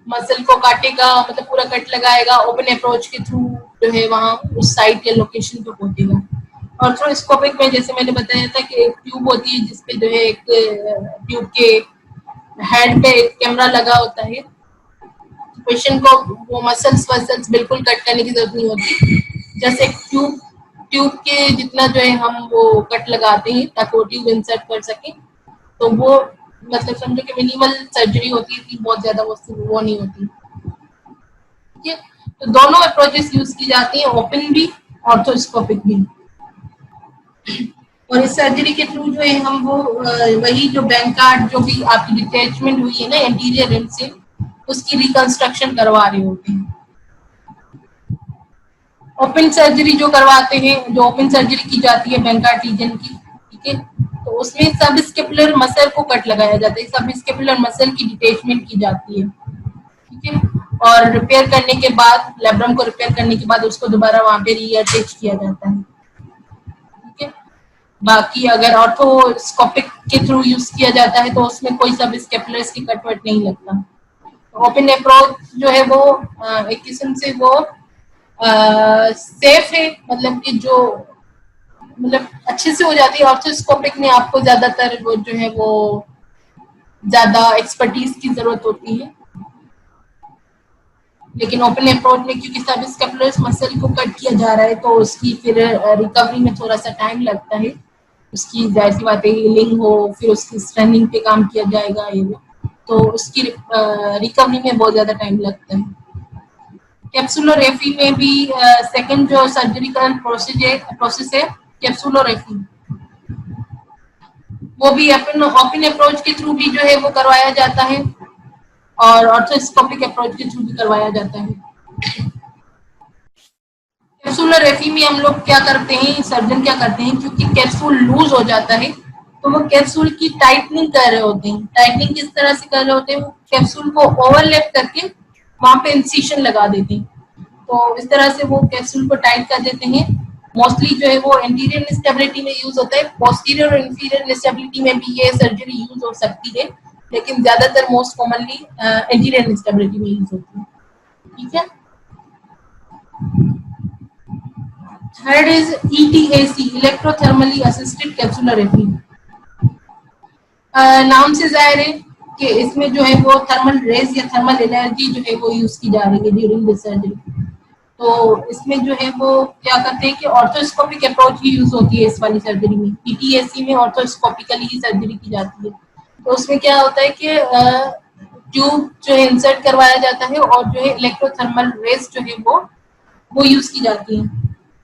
Speaker 1: मसल को काटेगा, मतलब पूरा कट लगाएगा, ओपन अप्रोच के थ्रू जो है वहां उस साइट या लोकेशन पे पहुंचेगा। ऑर्थोस्कोपिक में जैसे मैंने बताया था कि एक ट्यूब होती है जिसपे जो है एक ट्यूब के हेड पे एक कैमरा लगा होता है, पेशेंट को वो मसल्स बिल्कुल कट करने की जरूरत नहीं होती, जैसे एक ट्यूब के जितना जो है हम वो कट लगाते हैं ताकि वो ट्यूब इंसर्ट कर सके, तो वो मतलब समझो कि मिनिमल सर्जरी होती है, इतनी बहुत ज्यादा वो नहीं होती। ठीक है, तो दोनों अप्रोचेस यूज की जाती हैं, ओपन भी ऑर्थोस्कोपिक भी। और इस सर्जरी के थ्रू जो है हम वो वही जो बैंकार्ड जो भी आपकी डिटैचमेंट हुई है ना एंटीरियर रिम से, उसकी रिकंस्ट्रक्शन करवा रहे होते हैं। ओपन सर्जरी जो करवाते हैं, जो ओपन सर्जरी की जाती है बैंकार्ड लीजन की, ठीक है, तो उसमें सब स्केपुलर मसल को कट लगाया जाता है, सब स्केपुलर मसल की डिटैचमेंट की जाती है। ठीक है, और रिपेयर करने के बाद लेब्रम को रिपेयर करने के बाद उसको दोबारा वहां पे रीअटैच किया जाता है। ठीक है, बाकी अगर ऑर्थोस्कोपिक के थ्रू यूज किया जाता है तो उसमें कोई सब स्केपुलर्स की कटवट नहीं लगता। ओपन अप्रोच जो है वो एक किस्म से वो सेफ है, मतलब कि जो मतलब अच्छे से हो जाती है। ऑर्थोस्कोपिक में आपको ज्यादातर वो जो है वो ज्यादा एक्सपर्टीज की जरूरत होती है, लेकिन ओपन अप्रोच में क्योंकि सब स्केपुलर मसल को कट किया जा रहा है तो उसकी फिर रिकवरी में थोड़ा सा टाइम लगता है। उसकी जाहिर सी बात है हीलिंग हो, फिर उसकी स्ट्रेनिंग पे काम किया जाएगा, ये तो उसकी रिकवरी में बहुत ज्यादा टाइम लगता है। कैप्सुलोरेफी में भी सेकंड जो सर्जिकल प्रोसेस है कैप्सुलोरेफी, वो भी अपन ओपन अप्रोच के थ्रू भी जो है वो करवाया जाता है और ऑर्थोस्कोपिक अप्रोच के थ्रू भी करवाया जाता है। कैप्सुलोरेफी में हम लोग क्या करते हैं, सर्जन क्या करते हैं, क्योंकि कैप्सूल लूज हो जाता है तो वो कैप्सूल की टाइटनिंग कर रहे होते हैं। टाइटनिंग किस तरह से कर रहे होते हैं, वो कैप्सूल को ओवरलैप करके वहां पे इंसिशन लगा देते हैं, तो इस तरह से वो कैप्सूल को टाइट कर देते हैं। मोस्टली जो है वो एंटीरियर इंस्टेबिलिटी में यूज होता है, पोस्टीरियर और इंफीरियर इंस्टेबिलिटी में भी ये सर्जरी यूज हो सकती है, लेकिन ज्यादातर मोस्ट कॉमनली एंटीरियर इंस्टेबिलिटी में यूज होती है। ठीक है, third is ETAC, electrothermally assisted कैप्सुलरेफी। नाम से जाहिर है कि इसमें जो है वो थर्मल रेज या थर्मल एनर्जी जो है वो यूज की जा रही है ड्यूरिंग दिस सर्जरी। तो इसमें जो है वो क्या करते हैं कि ऑर्थोस्कोपिक अप्रोच ही यूज होती है इस वाली सर्जरी में। ETAC में ऑर्थोस्कोपिकली ही सर्जरी की जाती है। तो उसमें क्या होता है कि ट्यूब जो है इंसर्ट करवाया जाता है और जो है इलेक्ट्रोथर्मल रेज जो है वो यूज की जाती है।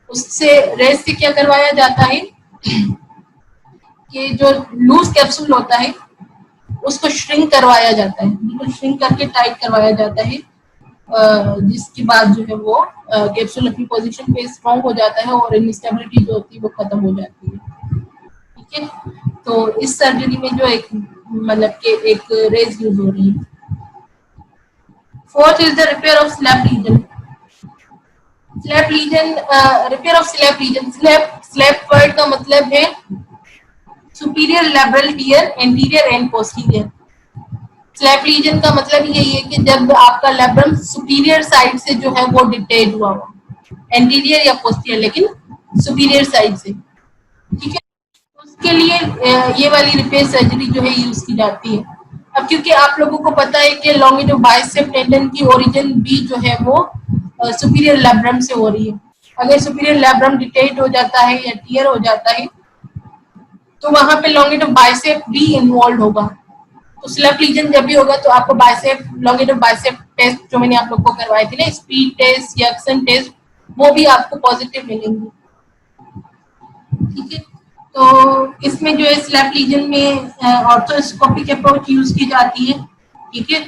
Speaker 1: उससे रेज से क्या करवाया जाता है कि जो लूज कैप्सूल होता है उसको श्रिंक करवाया जाता है, बिल्कुल श्रिंक करके टाइट करवाया जाता है जिसके बाद जो है वो कैप्सूल अपनी पोजीशन पे स्ट्रॉन्ग हो जाता है और इंस्टेबिलिटी जो होती है वो खत्म हो जाती है। ठीक है, तो इस सर्जरी में जो एक मतलब के एक रेज यूज हो रही है। Fourth is the repair of SLAP lesion. SLAP lesion, repair of SLAP lesion. SLAP word का मतलब है superior labral tear, anterior and posterior. SLAP lesion का मतलब यही है कि जब आपका लैब्रम सुपीरियर साइड से जो है वो डिटेच हुआ हो, एंटीरियर या पोस्टीरियर लेकिन सुपीरियर साइड से। ठीक है, उसके लिए ये वाली रिपेयर सर्जरी जो है यूज की जाती है। अब क्योंकि आप लोगों को पता है कि लॉन्गिट्यूड बाइसेप टेंडन की ओरिजिन भी जो है वो सुपीरियर लैब्रम से हो रही है। अगर सुपीरियर लैब्रम डिटेच हो जाता है या टियर हो जाता है तो वहां पे लॉन्गिट्यूड बाइसेप भी इन्वॉल्व होगा। तो स्लैप लीजन जब भी होगा तो आपको बाइसेप, लॉन्गिट्यूड बाइसेप टेस्ट जो मैंने आप लोग को करवाए थे ना, स्पीड टेस्ट या एक्शन टेस्ट, वो भी आपको पॉजिटिव मिलेंगे। ठीक है, तो इसमें जो है स्लैप लीजन में ऑर्थोस्कोपिक अप्रोच यूज की जाती है। ठीक है,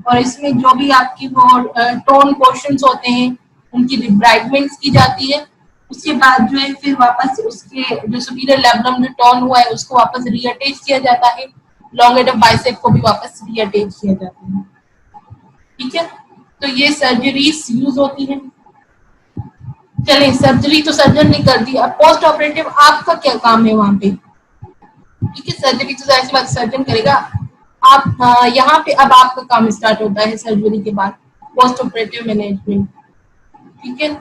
Speaker 1: और इसमें जो भी आपकी वो टोन पोर्शंस होते हैं उनकी डिब्राइडमेंट्स की जाती है। उसके बाद जो है फिर वापस उसके जो सुपीरियर लैब्रम जो टोन हुआ है उसको वापस रीअटैच किया जाता है, लॉन्गिट्यूड बाइसेप को भी वापस रीअटैच किया जाता है। ठीक है, तो ये सर्जरीज यूज होती है। चलिए, सर्जरी तो सर्जन ने कर दी, अब पोस्ट ऑपरेटिव आपका क्या काम है वहां पे। ठीक है, सर्जरी तो ऐसी बात सर्जन करेगा। आप यहाँ पे अब आपका काम स्टार्ट होता है सर्जरी के बाद, पोस्ट ऑपरेटिव मैनेजमेंट। ठीक है,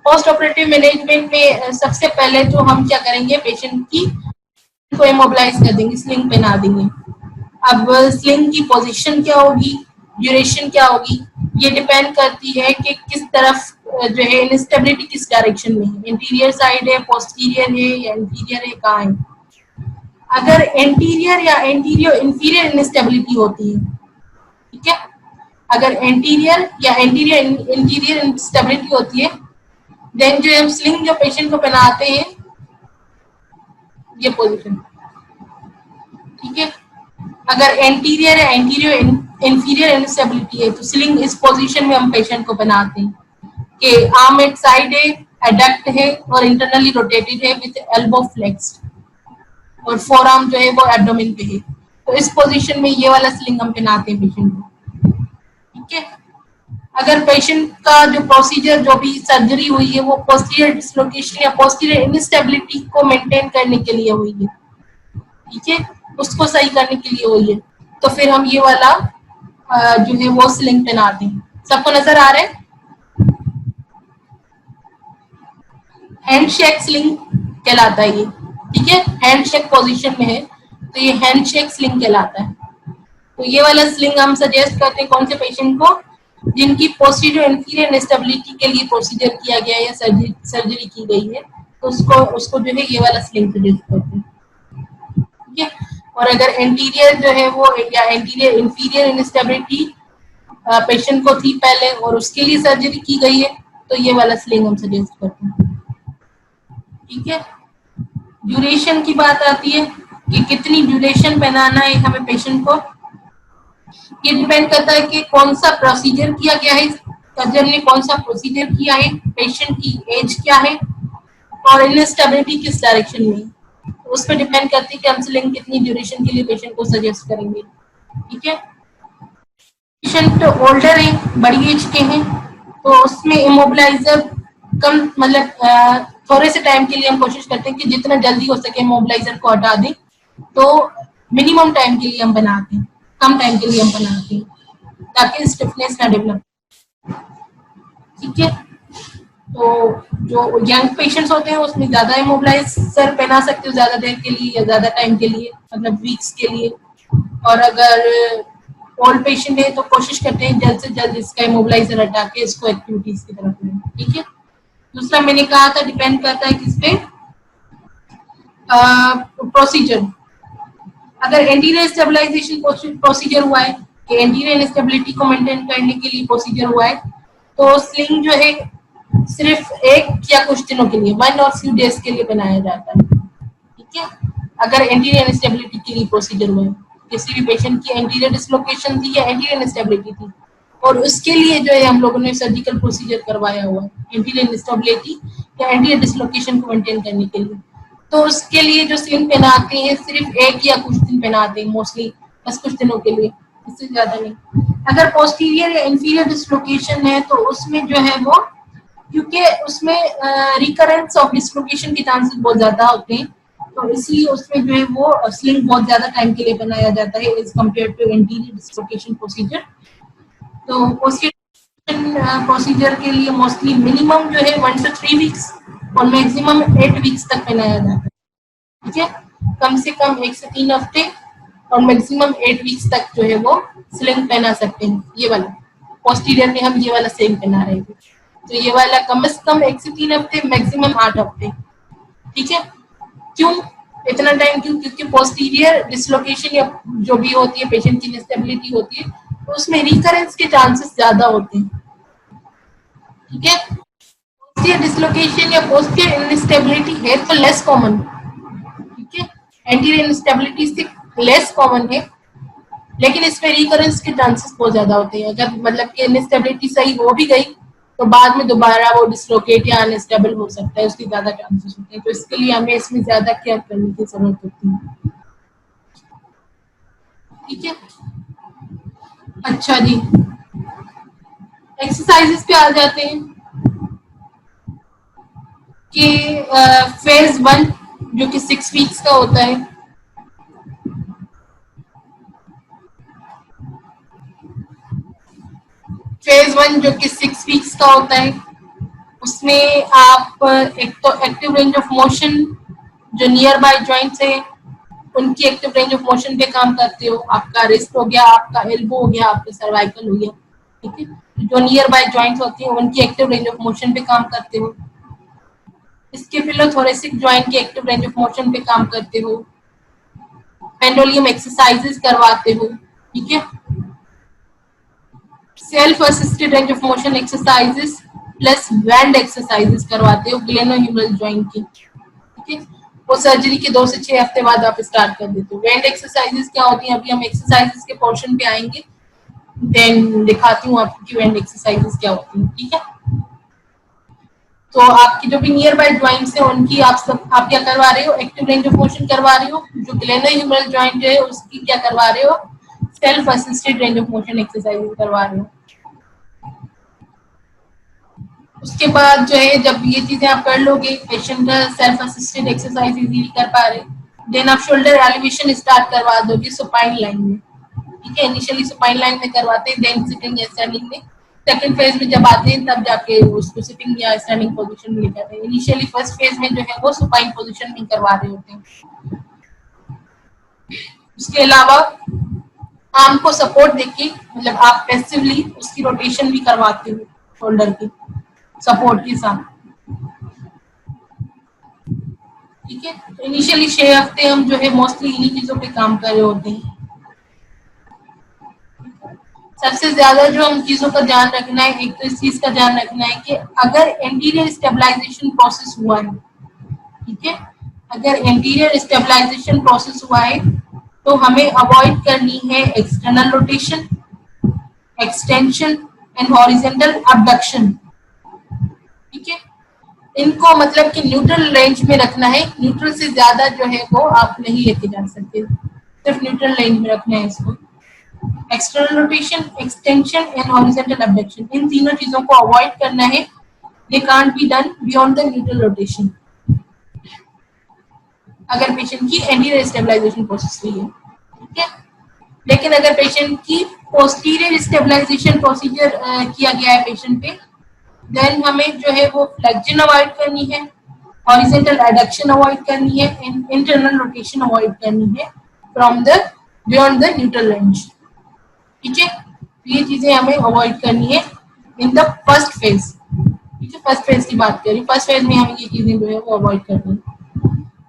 Speaker 1: पोस्ट ऑपरेटिव मैनेजमेंट में सबसे पहले तो हम क्या करेंगे, पेशेंट की को इमोबिलाइज कर देंगे, स्लिंग पहना देंगे। अब स्लिंग की पोजीशन क्या होगी, ड्यूरेशन क्या होगी, ये डिपेंड करती है कि किस तरफ जो है इंस्टेबिलिटी किस डायरेक्शन में है, इंटीरियर साइड है, पोस्टीरियर है या इंटीरियर है, कहाँ है। अगर एंटीरियर या एंटीरियर इंफीरियर इंस्टेबिलिटी होती है, ठीक है, अगर एंटीरियर या एंटीरियर इंटीरियर इंस्टेबिलिटी होती है, देन जो हम स्लिंग जो पेशेंट को पहनाते हैं ये पोजीशन। ठीक है, अगर एंटीरियर या एंटीरियर इंफीरियर इंस्टेबिलिटी है तो स्लिंग इस पोजीशन में हम पेशेंट को बनाते हैं कि आर्म एट साइड है, एडक्ट है और इंटरनली रोटेटेड है विद एल्बो फ्लेक्स्ड, और फोर आर्म जो है वो एब्डोमेन पे है। तो इस पोजीशन में ये वाला स्लिंग हम पहनाते हैं पेशेंट को। ठीक है, अगर पेशेंट का जो प्रोसीजर जो भी सर्जरी हुई है वो पोस्टीरियर डिसलोकेशन या पोस्टीरियर इनस्टेबिलिटी को मेंटेन करने के लिए हुई है, ठीक है, उसको सही करने के लिए हुई है, तो फिर हम ये वाला जो है वो स्लिंग पहनाते हैं। सबको नजर आ रहा है? हैंडशेक स्लिंग कहलाता है ये। ठीक है, हैंडशेक पोजीशन में है तो ये हैंडशेक स्लिंग कहलाता है। तो ये वाला स्लिंग हम सजेस्ट करते हैं कौन से पेशेंट को, जिनकी पोस्टीरियर इंफीरियर इंस्टेबिलिटी के लिए प्रोसीजर किया गया है या सर्जरी की गई है, तो उसको जो है ये वाला स्लिंग सजेस्ट करते हैं। ठीक है, और अगर एंटीरियर जो है वो या एंटीरियर इंफीरियर इंस्टेबिलिटी पेशेंट को थी पहले और उसके लिए सर्जरी की गई है तो ये वाला स्लिंग हम सजेस्ट करते हैं। ठीक है, ड्यूरेशन की बात आती है कि कितनी ड्यूरेशन पहनाना है हमें पेशेंट को। ये डिपेंड करता है कि कौन सा प्रोसीजर किया गया है, सर्जन ने कौन सा प्रोसीजर किया है, पेशेंट की एज क्या है और इनस्टेबिलिटी किस डायरेक्शन में, तो उस पर डिपेंड करती है कि हम स्लिंग कितनी ड्यूरेशन के लिए पेशेंट को सजेस्ट करेंगे। ठीक है, पेशेंट ओल्डर है, बड़ी एज के हैं, तो उसमें इमोबिलाइजर कम, मतलब थोड़े से टाइम के लिए हम कोशिश करते हैं कि जितना जल्दी हो सके इमोबिलाइजर को हटा दें, तो मिनिमम टाइम के लिए हम बनाते हैं, कम टाइम के लिए हम बनाते हैं ताकि स्टिफनेस ना डेवलप। ठीक है, तो जो यंग पेशेंट्स होते हैं उसमें ज्यादा इमोबिलाइजर पहना सकते हो, ज्यादा देर के लिए या ज्यादा टाइम के लिए, मतलब वीक्स के लिए। और अगर ओल्ड पेशेंट है तो कोशिश करते हैं जल्द से जल्द इसका इमोबिलाइजर हटा के इसको एक्टिविटीज की तरफ लें। ठीक है, दूसरा मैंने कहा था डिपेंड करता है किस पे, प्रोसीजर। अगर एंटीरियर स्टेबलाइजेशन प्रोसीजर हुआ है कि एंटीरियर स्टेबिलिटी को मेंटेन करने के लिए प्रोसीजर हुआ है, तो स्लिंग जो है सिर्फ एक या कुछ दिनों के लिए, 1 और few days के लिए बनाया जाता है। ठीक है, अगर एंटीरियर स्टेबिलिटी के लिए प्रोसीजर हुआ है, किसी भी पेशेंट की एंटीरियर डिसलोकेशन थी या एंटीरियर इंस्टेबिलिटी थी, और उसके लिए जो है हम लोगों ने सर्जिकल प्रोसीजर करवाया हुआ है एंटीरियर इंस्टेबिलिटी या एंटीरियर डिसलोकेशन को मेंटेन करने के लिए। तो उसके लिए जो स्लिंग पहनाते हैं सिर्फ एक या कुछ दिन पहनाते हैं मोस्टली, बस कुछ दिनों के लिए, इससे ज्यादा नहीं। अगर पोस्टीरियर या इंफीरियर डिसलोकेशन है तो उसमें जो है वो, क्योंकि उसमें रिकरेंस ऑफ डिसलोकेशन के चांसेस बहुत ज्यादा होते हैं, तो इसलिए उसमें जो है वो स्लिंग बहुत ज्यादा टाइम के लिए बनाया जाता है as compare to anterior dislocation procedure. तो पोस्टीरियर प्रोसीजर के लिए मोस्टली मिनिमम जो है 1 to 3 वीक्स और मैक्सिमम 8 वीक्स तक पहनाया जाता है। ठीक है, कम से कम 1 से 3 हफ्ते और मैक्सिमम 8 वीक्स तक जो है वो स्लिंग पहना सकते हैं। ये वाला पोस्टीरियर में हम ये वाला स्लिंग पहना रहे थे, तो ये वाला कम से कम 1 से 3 हफ्ते, मैक्सिमम 8 हफ्ते। ठीक है, क्यों इतना टाइम? क्यों? क्योंकि पोस्टीरियर डिसलोकेशन या जो भी होती है, पेशेंट की इंस्टेबिलिटी होती है, तो उसमें रिकरेंस के चांसेस ज्यादा होते हैं। ठीक है, पोस्टीरियर डिसलोकेशन या पोस्टीरियर इंस्टेबिलिटी है तो लेस कॉमन, ठीक है, एंटीरियर इंस्टेबिलिटी से लेस कॉमन है, लेकिन इसमें रिकरेंस के चांसेस बहुत ज्यादा होते हैं। अगर मतलब कि इंस्टेबिलिटी सही हो भी गई तो बाद में दोबारा वो डिसलोकेट या अनस्टेबल हो सकता है, उसकी ज्यादा चांसेस होते हैं। तो इसके लिए हमें इसमें ज्यादा केयर करने की जरूरत होती है। ठीक है, अच्छा जी, एक्सरसाइजेस पे आ जाते हैं कि फेज 1 जो कि 6 वीक्स का होता है, फेज 1 जो कि 6 वीक्स का होता है, उसमें आप एक तो एक्टिव रेंज ऑफ मोशन जो नियर बाय जॉइंट्स है उनकी एक्टिव रेंज ऑफ मोशन पे काम करते हो। आपका रिस्ट हो गया, आपका एल्बो हो गया, आपका सर्वाइकल हो गया। ठीक है, जो नियर बाय जॉइंट्स होती हैं उनकी एक्टिव रेंज ऑफ मोशन पे काम करते हो। स्कैपुलोथोरेसिक जॉइंट की एक्टिव रेंज ऑफ मोशन पे काम करते हो। पेंडुलम एक्सरसाइजेस करवाते हो। ठीक है, self assisted range of motion exercises plus band exercises करवाते हो ग्लेनोह्यूमरल जॉइंट की। ठीक है, वो सर्जरी के 2 से 6 हफ्ते बाद आप स्टार्ट कर देते हो। बैंड एक्सरसाइजेस क्या होती हैं, अभी हम एक्सरसाइजेस के पोर्शन पे आएंगे, देन दिखाती हूँ आपको कि बैंड एक्सरसाइजेस क्या होती हैं। ठीक है, तो आपकी जो भी नियर बाय ज्वाइंट्स है उनकी आप क्या करवा रहे हो, एक्टिव रेंज ऑफ मोशन करवा रहे हो। जो ग्लेनोह्यूमरल जॉइंट है उसकी क्या करवा रहे हो, self assisted range of motion exercises करवा रहे हो। उसके बाद जो है जब ये चीजें आप कर लोगे, पेशेंट का सेल्फ असिस्टेड एक्सरसाइज इजीली कर पा रहे, देन आप शोल्डर एलिवेशन स्टार्ट करवा दोगे सुपाइन लाइन में। ठीक है, इनिशियली सुपाइन लाइन में करवाते हैं, देन सिटिंग या स्टैंडिंग में। सेकंड फेज में जब आते हैं तब जाके उसको सिटिंग या स्टैंडिंग पोजीशन में लेकर आते हैं। इनिशियली फर्स्ट फेज में जो है वो सुपाइन पोजीशन में करवा रहे होते हैं। उसके अलावा आर्म को सपोर्ट देके, मतलब आप पैसिवली उसकी रोटेशन भी करवाते हो शोल्डर की सपोर्ट के साथ। ठीक है, तो इनिशियली 6 हफ्ते हम जो है मोस्टली इन्हीं चीजों पे काम कर रहे होते हैं। सबसे ज्यादा जो हम चीजों का ध्यान रखना है, एक तो इस चीज का ध्यान रखना है कि अगर एंटीरियर स्टेबलाइजेशन प्रोसेस हुआ है, ठीक है, अगर एंटीरियर स्टेबलाइजेशन प्रोसेस हुआ है तो हमें अवॉइड करनी है external rotation, extension and horizontal abduction. ठीक है, इनको मतलब कि न्यूट्रल रेंज में रखना है। न्यूट्रल से ज्यादा जो है वो आप नहीं लेके जा सकते, सिर्फ न्यूट्रल रेंज में रखना है इसको। External rotation, extension and horizontal abduction, इन तीनों चीजों को अवॉइड करना है। They can't be done beyond the neutral rotation अगर पेशेंट की एंटीरियर स्टेबलाइजेशन प्रोसेस हुई है। ठीक है, लेकिन अगर पेशेंट की पोस्टीरियर स्टेबलाइजेशन प्रोसीजर किया गया है पेशेंट पे, देन हमें जो है वो फ्लेक्जन अवॉइड करनी है, हॉरिजॉन्टल एडक्शन अवॉइड करनी है, इंटरनल रोटेशन अवॉइड करनी है from the beyond the neutral range. ठीक है, तो ये चीजें हमें अवॉइड करनी है इन द फर्स्ट फेज। ठीक है, फर्स्ट फेज की बात करें, फर्स्ट फेज में हमें ये चीजें जो है वो अवॉइड करनी है।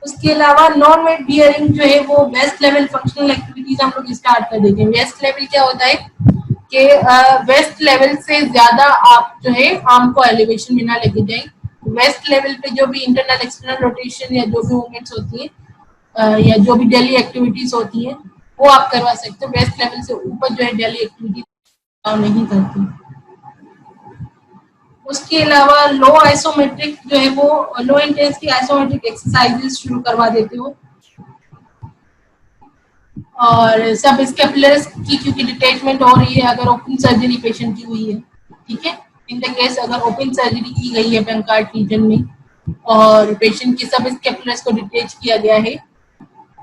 Speaker 1: उसके अलावा नॉन वेट बियरिंग जो है वो वेस्ट लेवल फंक्शनल एक्टिविटीज हम लोग स्टार्ट कर देते हैं। वेस्ट लेवल क्या होता है कि वेस्ट लेवल से ज्यादा आप जो है आर्म को एलिवेशन में ना लेके जाए। वेस्ट लेवल पे जो भी इंटरनल एक्सटर्नल रोटेशन या जो भी मूवमेंट्स होती है या जो भी डेली एक्टिविटीज होती है वो आप करवा सकते हो। वेस्ट लेवल से ऊपर जो है डेली एक्टिविटीज नहीं करती। उसके अलावा लो आइसोमेट्रिक जो है वो लो इंटेंसिटी आइसोमेट्रिक एक्सरसाइजेस शुरू करवा देते हो, और सब स्केपुलर्स की क्योंकि डिटैचमेंट हो रही है अगर ओपन सर्जरी पेशेंट की हुई है, ठीक है। इन द केस अगर ओपन सर्जरी की गई है पेनकार्ड रीजन में और पेशेंट के सब स्केपुलर्स को डिटैच किया गया है,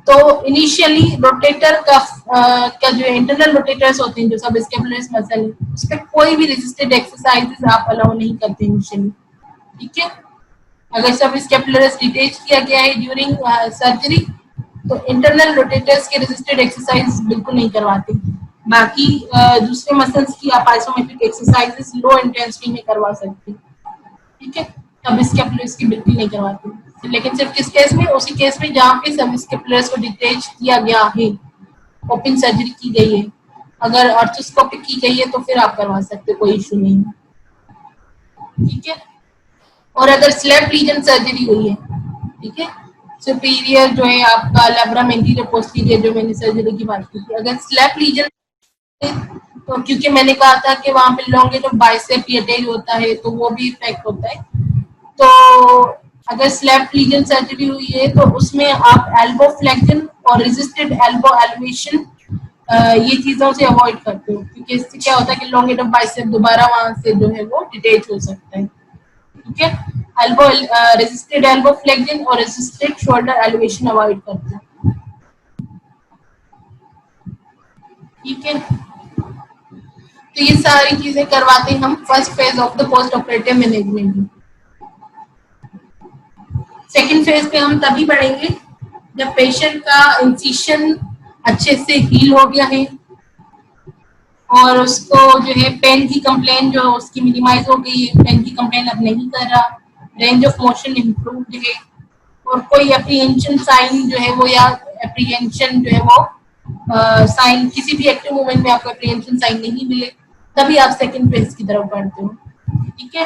Speaker 1: तो इनिशियली रोटेटर का जो इंटरनल रोटेटर्स होते हैं जो सब स्केपुलर मसल है, उस पर कोई भी रेजिस्टेड एक्सरसाइजेस आप अलाउ नहीं करते इनिशियली, ठीक है। अगर सब स्केपुलर डिटेच किया गया है ड्यूरिंग सर्जरी तो इंटरनल रोटेटर्स के रेजिस्टेड एक्सरसाइज बिल्कुल नहीं करवाते। बाकी दूसरे मसल्स की आप आइसोमेट्रिक एक्सरसाइजेस लो इंटेंसिटी में करवा सकते हैं, ठीक है। अब स्केपुलर्स की बिल्कुल नहीं करवाते, लेकिन सिर्फ किस केस में, उसी केस में जहाँ पे सब स्केपुलर्स को डिटैच किया गया है, ओपन सर्जरी की गई है, अगर आर्थोस्कोपी की गई है तो फिर आप करवा सकते हो, कोई इशू नहीं है, ठीक है। और अगर स्लैब रीजन सर्जरी हुई है, ठीक है, सुपीरियर जो है आपका लैब्रम एंटीरियर पोस्टीरियर जो मैंने सर्जरी की बात की थी, अगर स्लैब रीजन तो क्योंकि मैंने कहा था कि वहां पे लॉन्ग बाइसेप अटैच होता है तो वो भी इफेक्ट होता है, तो अगर स्लैब रीजन सर्जरी हुई है तो उसमें आप एल्बो फ्लेक्शन और रेजिस्टेड एल्बो एलिवेशन ये चीजों से अवॉइड करते हो, क्योंकि इससे क्या होता है कि लॉन्ग बाइसेप दोबारा वहां से जो है वो डिटैच हो सकता है, ठीक है। एल्बो रेजिस्टेड एल्बो फ्लेक्शन और रेजिस्टेड शोल्डर एलिवेशन अवॉइड करते हैं, ठीक है। तो ये सारी चीजें करवाते हैं हम first phase of the post operative management में। सेकेंड फेज पे हम तभी बढ़ेंगे जब पेशेंट का इंसिशन अच्छे से हील हो गया है और उसको जो है पेन की कंप्लेन जो है उसकी मिनिमाइज हो गई है, पेन की कंप्लेन अब नहीं कर रहा, रेंज ऑफ मोशन इम्प्रूव्ड है और कोई एप्रीहेंशन साइन जो है वो या एप्रीहेंशन जो है वो साइन किसी भी एक्टिव मूवमेंट में आपको एप्रीहेंशन साइन नहीं मिले, तभी आप सेकेंड फेज की तरफ बढ़ते हो, ठीक है।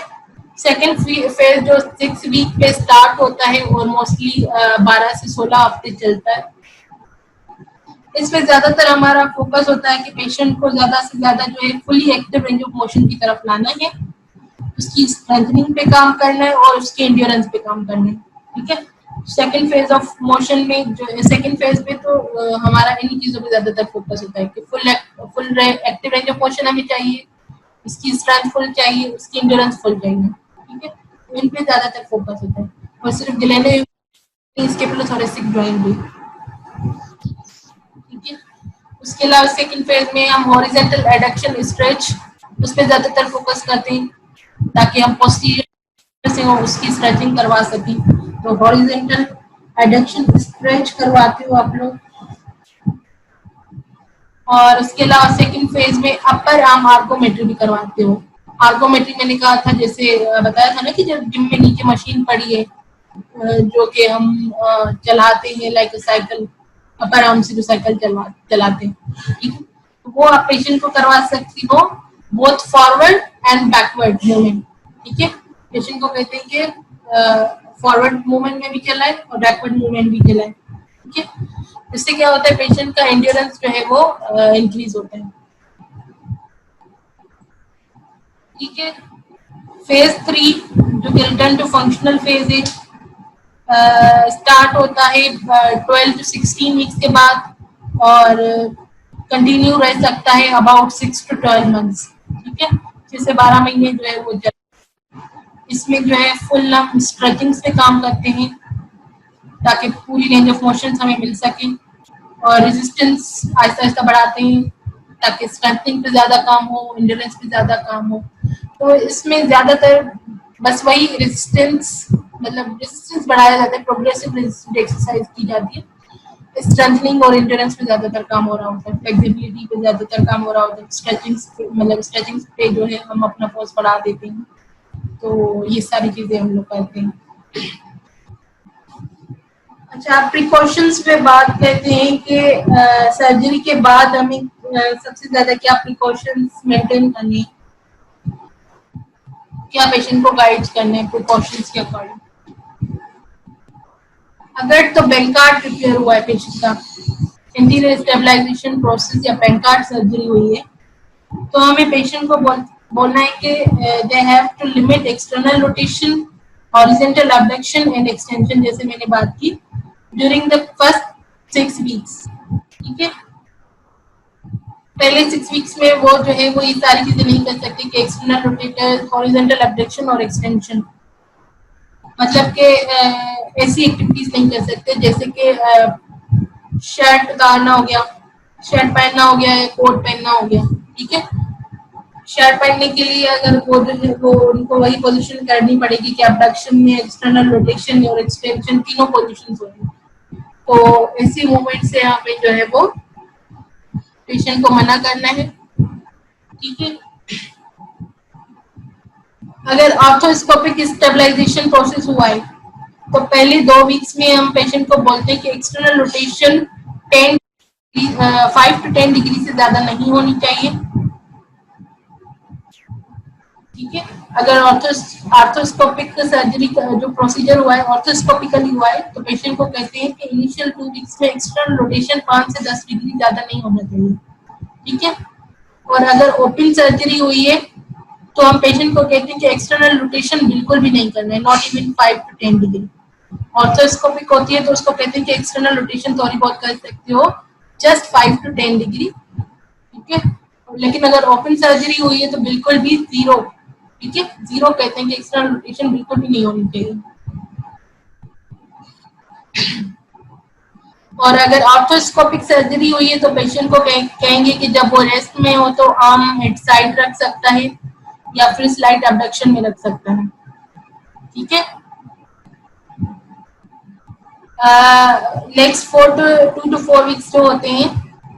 Speaker 1: सेकेंड फेज जो 6 वीक पे स्टार्ट होता है और मोस्टली 12 से 16 हफ्ते चलता है, इसमें ज्यादातर हमारा फोकस होता है कि पेशेंट को ज्यादा से ज्यादा जो है fully active range of motion की तरफ लाना है, उसकी स्ट्रेंथनिंग पे काम करना है और उसके एंड्योरेंस पे काम करना है, ठीक है। सेकेंड फेज ऑफ मोशन में जो सेकेंड फेज पे तो हमारा इन्हीं चीजों पे ज्यादातर फोकस होता है कि full active range of motion हमें चाहिए, इसकी स्ट्रेंथ फुल चाहिए, उसकी एंड्योरेंस फुल चाहिए, ठीक है। तो इन पे ज्यादातर फोकस होता है और सिर्फ ग्लेनो स्केपुलोथोरैसिक जॉइंट भी, ठीक है। उसके अलावा सेकंड फेज में हम हॉरिजॉन्टल एडक्शन स्ट्रेच उस पर ज्यादातर फोकस करते हैं ताकि हम पोस्टीरियर से उसकी स्ट्रेचिंग करवा सकें, तो हॉरिजॉन्टल एडक्शन स्ट्रेच करवाते हो आप लोग। और उसके अलावा सेकंड फेज में अपर आर्म आर्गोमेट्री भी करवाते हो। आर्गोमेट्री मैंने कहा था, जैसे बताया था ना कि जब जिम में नीचे मशीन पड़ी है जो कि हम चलाते हैं लाइक साइकिल, अपर आर्म से जो साइकिल चलाते हैं, ठीक है, तो वो आप पेशेंट को करवा सकती हो both forward and backward movement, ठीक है। पेशेंट को कहते हैं कि फॉरवर्ड मूवमेंट में भी चलाए और बैकवर्ड मूवमेंट भी चलाए, ठीक है। इससे क्या होता है पेशेंट का एंड्योरेंस जो है वो इंक्रीज होता है, ठीक है। फेज 3 जो कि रिटर्न टू फंक्शनल फेज है, स्टार्ट होता है 12 to 16 वीक्स के बाद और कंटिन्यू रह सकता है अबाउट 6 to 12 मंथ्स, ठीक है। 6 से 12 महीने जो है वो इसमें जो है फुल हम स्ट्रेचिंग्स पे काम करते हैं ताकि पूरी रेंज ऑफ मोशन हमें मिल सके और रेजिस्टेंस आहिस्ता आहिस्ता बढ़ाते हैं ताकि स्ट्रेंथनिंग पे ज्यादा काम हो, एंड्योरेंस पे ज्यादा काम हो। तो इसमें ज्यादातर बस वही रेजिस्टेंस मतलब रेजिस्टेंस बढ़ाया जाता है, प्रोग्रेसिव रेजिस्टेंस एक्सरसाइज की जाती है, स्ट्रेंथनिंग और एंड्योरेंस पे ज्यादातर काम हो रहा होता है, फ्लेक्सिबिलिटी पे ज्यादातर काम हो रहा होता है, स्ट्रेचिंग पे जो है हम अपना फोर्स बढ़ा देते हैं, तो ये सारी चीजें हम लोग करते हैं। अच्छा, प्रिकॉशंस पे बात करते हैं कि सर्जरी के बाद हमें सबसे ज्यादा क्या प्रिकॉशंस मेंटेन करनी है, क्या पेशेंट को गाइड करने हैं प्रिकॉशंस के अकॉर्डिंग। अगर तो बेंकार्ड रिपेयर हुआ है पेशेंट का, एंटीरियर स्टेबलाइजेशन प्रोसेस या बेंकार्ड सर्जरी हुई है, तो हमें पेशेंट को बोलना है कि they have to limit external rotation, horizontal abduction and extension, जैसे मैंने बात की, ड्यूरिंग द फर्स्ट 6 वीक्स। ठीक है, पहले 6 वीक्स में वो जो है वो ये सारी चीजें नहीं कर सकते कि एक्सटर्नल रोटेटर, हॉरिजॉन्टल अबडक्शन और एक्सटेंशन, मतलब कि ऐसी एक्टिविटीज नहीं कर सकते जैसे कि शर्ट उतारना हो गया, शर्ट पहनना हो गया, कोट पहनना हो गया। ठीक है, शर्ट पहनने के लिए अगर वो जो है वो उनको वही पोजीशन करनी पड़ेगी कि अबडक्शन में, एक्सटर्नल रोटेशन और एक्सटेंशन तीनों पोजीशंस होंगी। तो ऐसी मूवमेंट से हमें जो है वो पेशेंट को मना करना है। ठीक है, अगर ऑर्थोस्कोपिक स्टेबलाइजेशन प्रोसेस हुआ है तो पहले 2 वीक्स में हम पेशेंट को बोलते हैं कि एक्सटर्नल रोटेशन 5 to 10 डिग्री से ज्यादा नहीं होनी चाहिए। ठीक है, अगर आर्थोस्कोपिक सर्जरी का जो प्रोसीजर हुआ है ऑर्थोस्कोपिकली हुआ है तो पेशेंट को कहते हैं कि इनिशियल 2 वीक्स में एक्सटर्नल रोटेशन 5 से 10 डिग्री ज्यादा नहीं होना चाहिए। ठीक है, और अगर ओपन सर्जरी हुई है तो हम पेशेंट को कहते हैं कि एक्सटर्नल रोटेशन बिल्कुल भी नहीं करना है, नॉट इवन 5 to 10 डिग्री। ऑर्थोस्कोपिक होती है तो उसको कहते हैं कि एक्सटर्नल रोटेशन थोड़ी बहुत कर सकते हो, जस्ट 5 to 10 डिग्री। ठीक है, लेकिन अगर ओपन सर्जरी हुई है तो बिल्कुल भी जीरो। ठीक है, जीरो कहते हैं कि एक्सटर्नल रोटेशन बिल्कुल भी नहीं होनी चाहिए। और अगर ऑर्थोस्कोपिक सर्जरी हुई है तो पेशेंट को कहेंगे कि जब वो रेस्ट में हो तो आर्म हेड साइड रख सकता है या फिर स्लाइट अबडक्शन में रख सकता है। ठीक है, नेक्स्ट 2 to 4 वीक्स जो होते हैं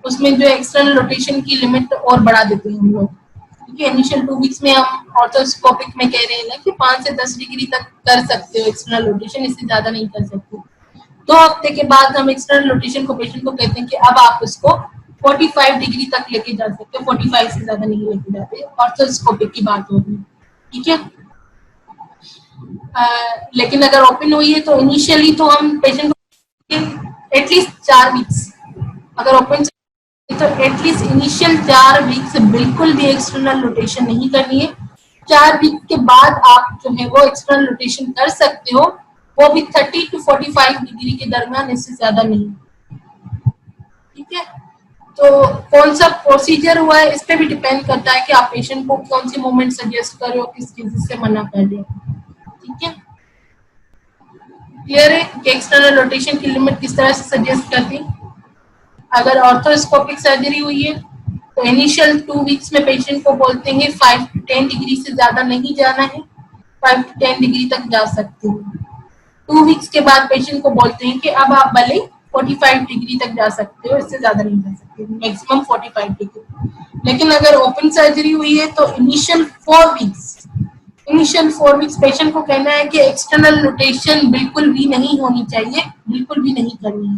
Speaker 1: उसमें जो एक्सटर्नल रोटेशन की लिमिट और बढ़ा देते हैं हम लोग। ठीक है, इनिशियल 2 वीक्स में हम ऑर्थोस्कोपिक में कह रहे हैं ना कि 5 से 10 डिग्री तक कर सकते हो एक्सटर्नल रोटेशन, इससे ज्यादा नहीं कर सकते। 2 हफ्ते के बाद हम एक्सटर्नल रोटेशन को पेशेंट को कहते हैं कि अब आप उसको 45 डिग्री तक लेके जा सकते हो, 45 से ज्यादा नहीं लेके जाते, ऑर्थोस्कोपिक की बात हो रही है। ठीक है, लेकिन अगर ओपन हुई है तो इनिशियली तो हम पेशेंट को एटलीस्ट 4 वीक्स, अगर ओपन तो एटलीस्ट इनिशियल 4 वीक्स बिल्कुल भी एक्सटर्नल रोटेशन नहीं करनी है। 4 वीक के बाद आप जो है वो एक्सटर्नल रोटेशन कर सकते हो, वो भी 30 to 45 डिग्री के दरमियान, इससे ज्यादा नहीं। ठीक है, तो कौन सा प्रोसीजर हुआ है इस पे भी डिपेंड करता है कि आप पेशेंट को कौन सी मूवमेंट सजेस्ट कर रहे हो, किस चीज से मना कर रहे हो। ठीक है, क्लियर है कि एक्सटर्नल रोटेशन की लिमिट किस तरह से सजेस्ट करती है। अगर ऑर्थोस्कोपिक सर्जरी हुई है तो इनिशियल 2 वीक्स में पेशेंट को बोलते हैं 5 to 10 डिग्री से ज्यादा नहीं जाना है, 5 to 10 डिग्री तक जा सकते हो। 2 वीक्स के बाद पेशेंट को बोलते हैं कि अब आप भले 45 डिग्री तक जा सकते हो, इससे ज्यादा नहीं जा सकते, मैक्सिमम 45 डिग्री। लेकिन अगर ओपन सर्जरी हुई है तो इनिशियल 4 वीक्स पेशेंट को कहना है कि एक्सटर्नल रोटेशन बिल्कुल भी नहीं होनी चाहिए, बिल्कुल भी नहीं करनी है।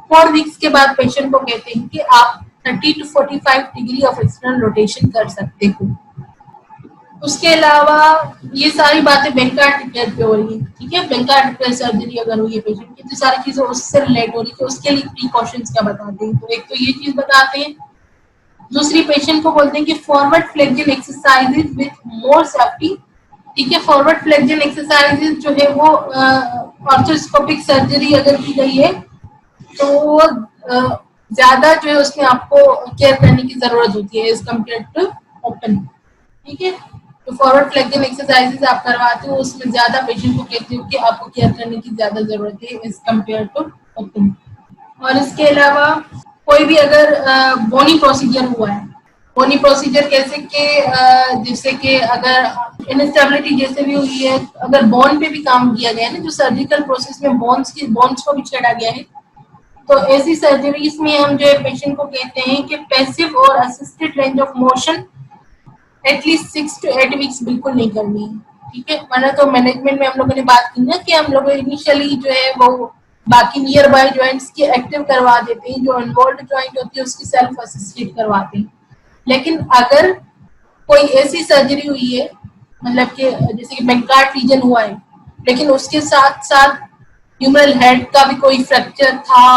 Speaker 1: 4 वीक्स के बाद पेशेंट को कहते हैं कि आप 30 to 45 degree of external rotation कर सकते हो। उसके अलावा ये सारी बातें बेंकार्ड रिपेयर पे हो रही है। ठीक है, बेंकार्ड रिपेयर सर्जरी अगर हुई है पेशेंट की तो सारी चीजें उससे रिलेट हो रही है, उसके लिए प्रिकॉशंस क्या बताते हैं। तो एक तो ये चीज बताते हैं, दूसरी पेशेंट को बोलते हैं कि forward flexion exercises with more safety. ठीक है, फॉरवर्ड फ्लेक्जन एक्सरसाइजेज जो है वो ऑर्थोस्कोपिक सर्जरी अगर की गई है तो ज्यादा जो है उसमें आपको केयर करने की जरूरत होती है एज कम्पेयर टू ओपन। ठीक है, तो फॉरवर्ड फ्लेक्जन एक्सरसाइजेज आप करवाते हो उसमें ज्यादा पेशेंट को कहते हो कि आपको केयर करने की ज्यादा जरूरत है एज कम्पेयर टू ओपन। और इसके अलावा कोई भी अगर बोनी प्रोसीजर हुआ है, बोनी प्रोसीजर कैसे के जैसे कि अगर इनस्टेबिलिटी जैसे भी हुई है, अगर बोन पे भी काम किया गया है ना, जो सर्जिकल प्रोसेस में बोन्स को भी छेड़ा गया है, तो ऐसी सर्जरीज में हम जो है पेशेंट को कहते हैं कि पैसिव और assisted range of motion at least 6 to 8 weeks बिल्कुल नहीं करनी है। ठीक है, वरना तो मैनेजमेंट में हम लोगों ने बात की ना कि हम लोग इनिशियली जो है वो बाकी नियर बाय जॉइंट्स की एक्टिव करवा देते हैं, जो इन्वॉल्व जॉइंट होती है उसकी सेल्फ असिस्टेड करवाते हैं। लेकिन अगर कोई ऐसी सर्जरी हुई है, मतलब कि जैसे कि बेंकार्ड रीजन हुआ है लेकिन उसके साथ साथ ह्यूमरल हेड का भी कोई फ्रैक्चर था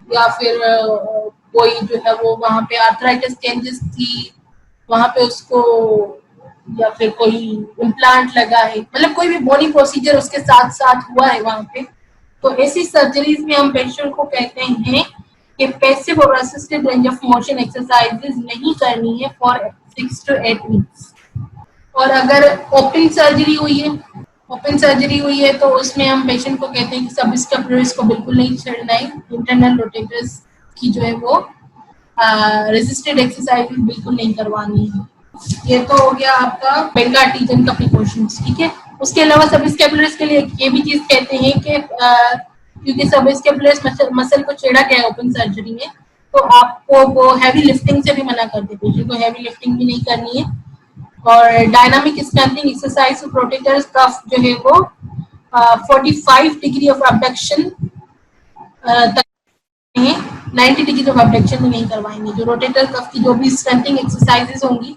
Speaker 1: या फिर कोई जो है वो वहां पे आर्थराइटिस चेंजेस थी वहां पे उसको या फिर कोई इम्प्लांट लगा है, मतलब कोई भी बॉडी प्रोसीजर उसके साथ साथ हुआ है वहां पे, तो ऐसी सर्जरीज में हम पेशेंट को कहते हैं कि पैसिव और assisted range of motion exercises नहीं करनी है फॉर 6 to 8 वीक्स। और अगर ओपन सर्जरी हुई है तो उसमें हम पेशेंट को कहते हैं कि सब स्कैपुलरिस को बिल्कुल नहीं छेड़ना है, इंटरनल रोटेटर्स की जो है वो रेजिस्टेड एक्सरसाइज बिल्कुल नहीं करवानी है। ये तो हो गया आपका बेंगार्टिजन का प्रिकॉशंस, ठीक है। उसके अलावा सब स्कैपुलरिस के लिए ये भी चीज कहते हैं कि क्योंकि सब स्कैपुलरिस मसल को छेड़ा गया है ओपन सर्जरी में, तो आपको वो हैवी लिफ्टिंग से भी मना कर देते हैं, तो हैवी लिफ्टिंग भी नहीं करनी है। और डायनामिक स्ट्रेंथनिंग एक्सरसाइज रोटेटर्स कफ जो है वो 45 डिग्री ऑफ अबडक्शन तक 90 डिग्री ऑफ अबडक्शन में नहीं करवाएंगे। जो रोटेटर कफ की जो भी स्ट्रेंथनिंग एक्सरसाइजेस होंगी,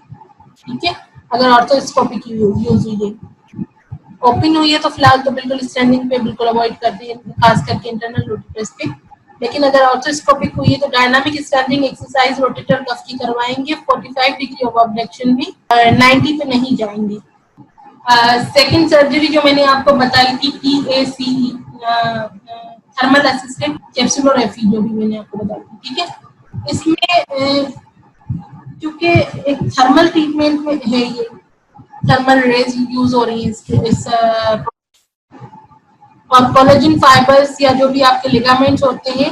Speaker 1: ठीक है, अगर ऑर्थोस्कोपिक यूज हुई है, ओपन हुई है तो फिलहाल तो बिल्कुल स्टैंडिंग पे बिल्कुल अवॉइड करते हैं, खास करके इंटरनल रोटेटर्स पे। लेकिन अगर ऑर्थोस्कोपिक हुई है तो dynamic standing exercise rotator cuff की करवाएंगे 45 डिग्री ऑफ अबडक्शन में, 90 पे नहीं जाएंगे। सेकेंड सर्जरी जो मैंने आपको बताई थी TACE, थर्मल असिस्टेड कैप्सुलोरेफी, जो भी मैंने आपको बताई थी, ठीक है। इसमें क्योंकि एक थर्मल ट्रीटमेंट में है, ये थर्मल रेज यूज हो रही है इस और कोलेजन फाइबर्स या जो भी आपके लिगामेंट्स होते हैं,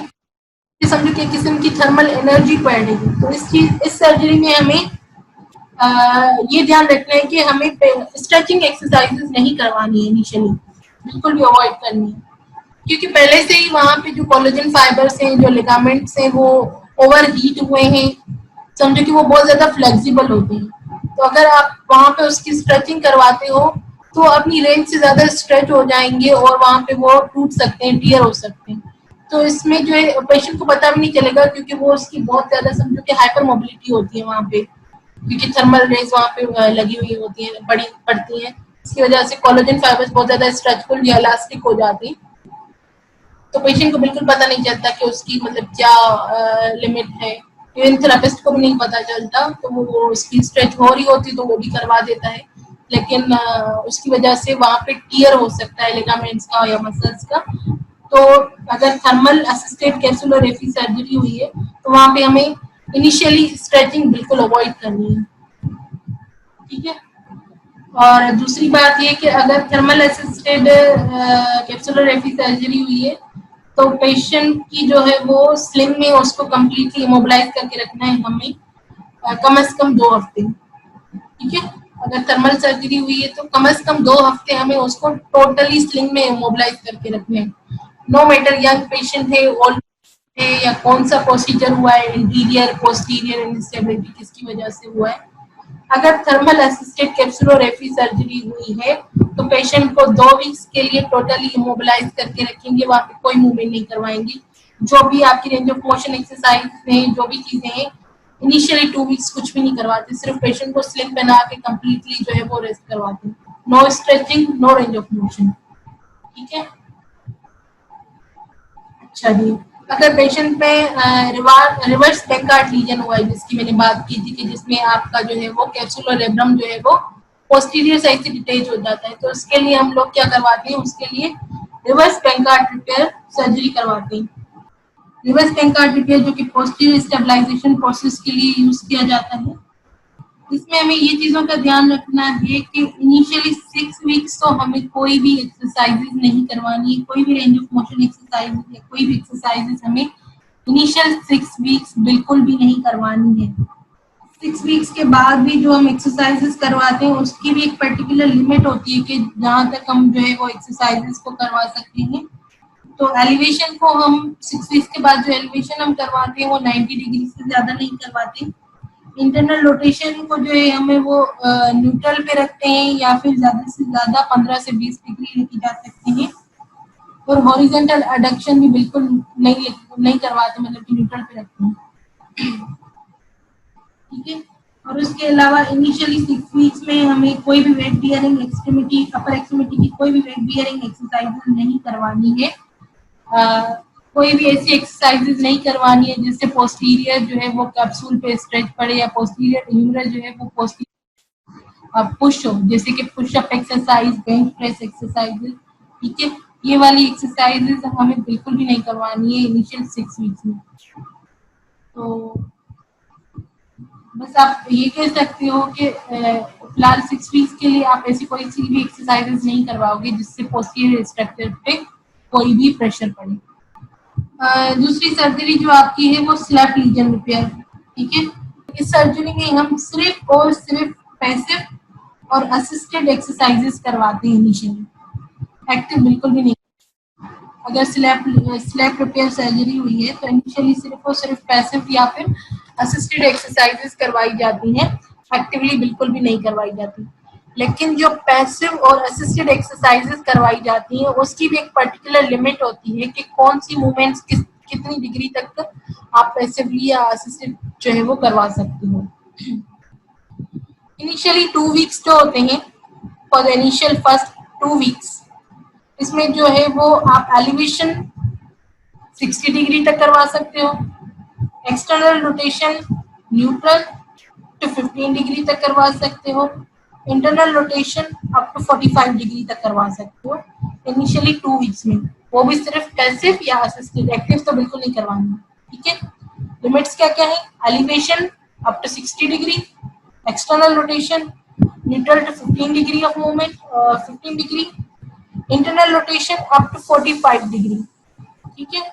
Speaker 1: समझो कि किस्म की थर्मल एनर्जी बढ़ेगी। तो इस सर्जरी में हमें ये ध्यान रखना है कि हमें स्ट्रेचिंग एक्सरसाइजेस नहीं करवानी है इनिशियली, बिल्कुल भी अवॉइड करनी है, क्योंकि पहले से ही वहां पे जो कोलेजन फाइबर्स हैं, जो लिगामेंट्स हैं, वो ओवर हीट हुए हैं, समझो कि वो बहुत ज्यादा फ्लेक्सिबल होते हैं। तो अगर आप वहां पे उसकी स्ट्रेचिंग करवाते हो तो अपनी रेंज से ज्यादा स्ट्रेच हो जाएंगे और वहां पे वो टूट सकते हैं, टियर हो सकते हैं। तो इसमें जो है पेशेंट को पता भी नहीं चलेगा, क्योंकि वो उसकी बहुत ज्यादा समझो कि हाइपर मोबिलिटी होती है वहां पे, क्योंकि थर्मल रेज वहां पे लगी हुई होती है, बड़ी पड़ती है, इसकी वजह से कोलेजन फाइबर्स बहुत ज्यादा स्ट्रेचफुल या इलास्टिक हो जाती है। तो पेशेंट को बिल्कुल पता नहीं चलता कि उसकी मतलब क्या लिमिट है, इवन थेरेपिस्ट को भी नहीं पता चलता, तो वो उसकी स्ट्रेच हो रही होती तो वो भी करवा देता है, लेकिन उसकी वजह से वहां पे टियर हो सकता है लिगामेंट्स का या मसल्स का। तो अगर थर्मल असिस्टेड कैप्सुलोरेफी सर्जरी हुई है तो वहां पे हमें इनिशियली स्ट्रेचिंग बिल्कुल अवॉइड करनी है, ठीक है। और दूसरी बात ये कि अगर थर्मल असिस्टेड कैप्सुलोरेफी सर्जरी हुई है तो पेशेंट की जो है वो स्लिंग में उसको कम्प्लीटली इमोबिलाइज करके रखना है हमें, कम से कम 2 हफ्ते, ठीक है। अगर थर्मल सर्जरी हुई है तो कम से कम 2 हफ्ते हमें उसको टोटली स्लिंग में इमोबिलाइज करके रखना है। नो मैटर यंग पेशेंट है, ओल्ड है, या कौन सा प्रोसीजर हुआ है, इंटीरियर पोस्टीरियर इंस्टेबिलिटी किसकी वजह से हुआ है। अगर थर्मल असिस्टेड कैप्सुलोरेफी सर्जरी हुई है तो पेशेंट को 2 वीक्स के लिए टोटली इमोबिलाइज करके रखेंगे, वहां पे कोई मूवमेंट नहीं करवाएंगे। जो भी आपकी रेंज ऑफ मोशन एक्सरसाइज है, जो भी चीजें हैं, इनिशियली 2 वीक्स कुछ भी नहीं करवाते, सिर्फ पेशेंट को स्लिंग पहना के कम्प्लीटली जो है वो रेस्ट करवाते हैं। No stretching, no range of motion, ठीक है। अच्छा जी, अगर पेशेंट में रिवर्स बेंकार्ड लीजन हुआ है, जिसकी मैंने बात की थी कि जिसमें आपका जो है वो कैप्सुलोरेब्रम जो है वो पोस्टीरियर साइड से डिटेच हो जाता है, तो उसके लिए हम लोग क्या करवाते हैं, उसके लिए रिवर्स बेंकार्ड रिपेयर सर्जरी करवाते हैं। रिवर्स बेंकार्ड रिपेयर जो कि पोस्टीरियर स्टेबलाइजेशन प्रोसेस के लिए यूज किया जाता है। इसमें हमें ये चीजों का ध्यान रखना है कि इनिशियली 6 वीक्स तो हमें कोई भी एक्सरसाइजेज नहीं करवानी है, कोई भी रेंज ऑफ मोशन एक्सरसाइज या कोई भी एक्सरसाइजेज हमें इनिशियल 6 वीक्स बिल्कुल भी नहीं करवानी है। 6 वीक्स के बाद भी जो हम एक्सरसाइजेस करवाते हैं उसकी भी एक पर्टिकुलर लिमिट होती है कि जहाँ तक हम जो है वो एक्सरसाइजेस को करवा सकते हैं। तो एलिवेशन को हम 6 वीक्स के बाद जो एलिवेशन हम करवाते हैं वो 90 डिग्री से ज्यादा नहीं करवाते। इंटरनल रोटेशन को जो है हमें वो न्यूट्रल पे रखते हैं, या फिर ज्यादा से ज्यादा 15 से 20 डिग्री लेके जा सकते हैं। और हॉरिजॉन्टल एडक्शन भी बिल्कुल नहीं करवाते, मतलब कि न्यूट्रल पे रखते हैं, ठीक है। और उसके अलावा इनिशियली 6 वीक्स में हमें कोई भी वेट बियरिंग एक्सट्रीमिटी, अपर एक्सट्रीमिटी की कोई भी वेट बियरिंग एक्सरसाइज नहीं करवानी है। कोई भी ऐसी एक्सरसाइजेज नहीं करवानी है जिससे पोस्टीरियर जो है वो कैप्सूल पे स्ट्रेच पड़े या पोस्टीरियर ह्यूमरल जो है वो पोस्टीरियर पुश हो, जैसे कि push up exercise, bench press exercises. ठीक है, ये वाली एक्सरसाइजेज हमें बिल्कुल भी नहीं करवानी है इनिशियल 6 वीक्स में। तो बस आप ये कह सकते हो कि फिलहाल 6 वीक्स के लिए आप ऐसी कोई सी भी एक्सरसाइजेज नहीं करवाओगे जिससे पोस्टीरियर स्ट्रक्चर पे कोई भी प्रेशर पड़े। दूसरी सर्जरी जो आपकी है वो स्लैप लीजन रिपेयर। ठीक है, इस सर्जरी में हम सिर्फ और सिर्फ पैसिव और असिस्टेड एक्सरसाइजेस करवाते हैं इनिशियली, एक्टिव बिल्कुल भी नहीं। अगर स्लैप रिपेयर सर्जरी हुई है तो इनिशियली सिर्फ और सिर्फ पैसिव या फिर असिस्टेड एक्सरसाइजेस करवाई जाती हैं, एक्टिवली बिल्कुल भी नहीं करवाई जाती। लेकिन जो पैसिव और असिस्टेड एक्सरसाइजेस करवाई जाती हैं उसकी भी एक पर्टिकुलर लिमिट होती है कि कौन सी मूवमेंट्स कितनी डिग्री तक आप पैसिवली या असिस्टेड जो है वो करवा सकते हो। इनिशियली 2 वीक्स जो होते हैं, for the initial first 2 weeks, इसमें जो है वो आप एलिवेशन 60 डिग्री तक करवा सकते हो, external rotation neutral to 15 degree तक करवा सकते हो, internal rotation up to 45 degree तक करवा सकते हो इनिशियली 2 वीक्स में, वो भी सिर्फ पैसिव या असिस्टेड, एक्टिव तो बिल्कुल नहीं करवानी। ठीक है, लिमिट्स क्या क्या है? Elevation up to 60 degree, external rotation neutral to 15 degree of movement, 15 degree, internal rotation up to 45 degree. ठीक है,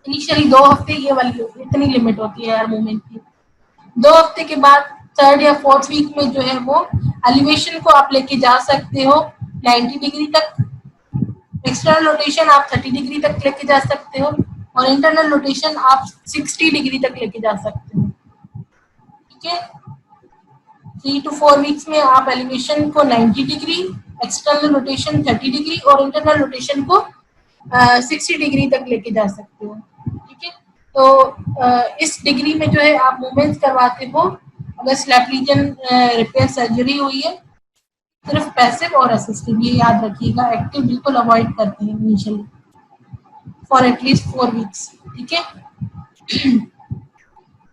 Speaker 1: इनिशियली 2 हफ्ते ये वाली इतनी लिमिट होती है हर मूवमेंट की। 2 हफ्ते के बाद 3rd या 4th वीक में जो है वो एलिवेशन को आप लेके जा सकते हो 90 डिग्री तक, एक्सटर्नल रोटेशन आप 30 डिग्री तक लेके जा सकते हो और इंटरनल रोटेशन आप 60 डिग्री तक लेके जा सकते हो। ठीक है, 3 to 4 वीक्स में आप एलिवेशन को 90 डिग्री, एक्सटर्नल रोटेशन 30 डिग्री और इंटरनल रोटेशन को 60 डिग्री तक लेके जा सकते हो। ठीक है, तो इस डिग्री में जो है आप मूवमेंट्स करवाते हो अगर स्लैप लीजन रिपेयर सर्जरी हुई है, सिर्फ पैसिव और असिस्टिव, ये याद रखिएगा, एक्टिव बिल्कुल अवॉइड करते हैं इनिशियली फॉर एटलीस्ट 4 वीक्स। ठीक है,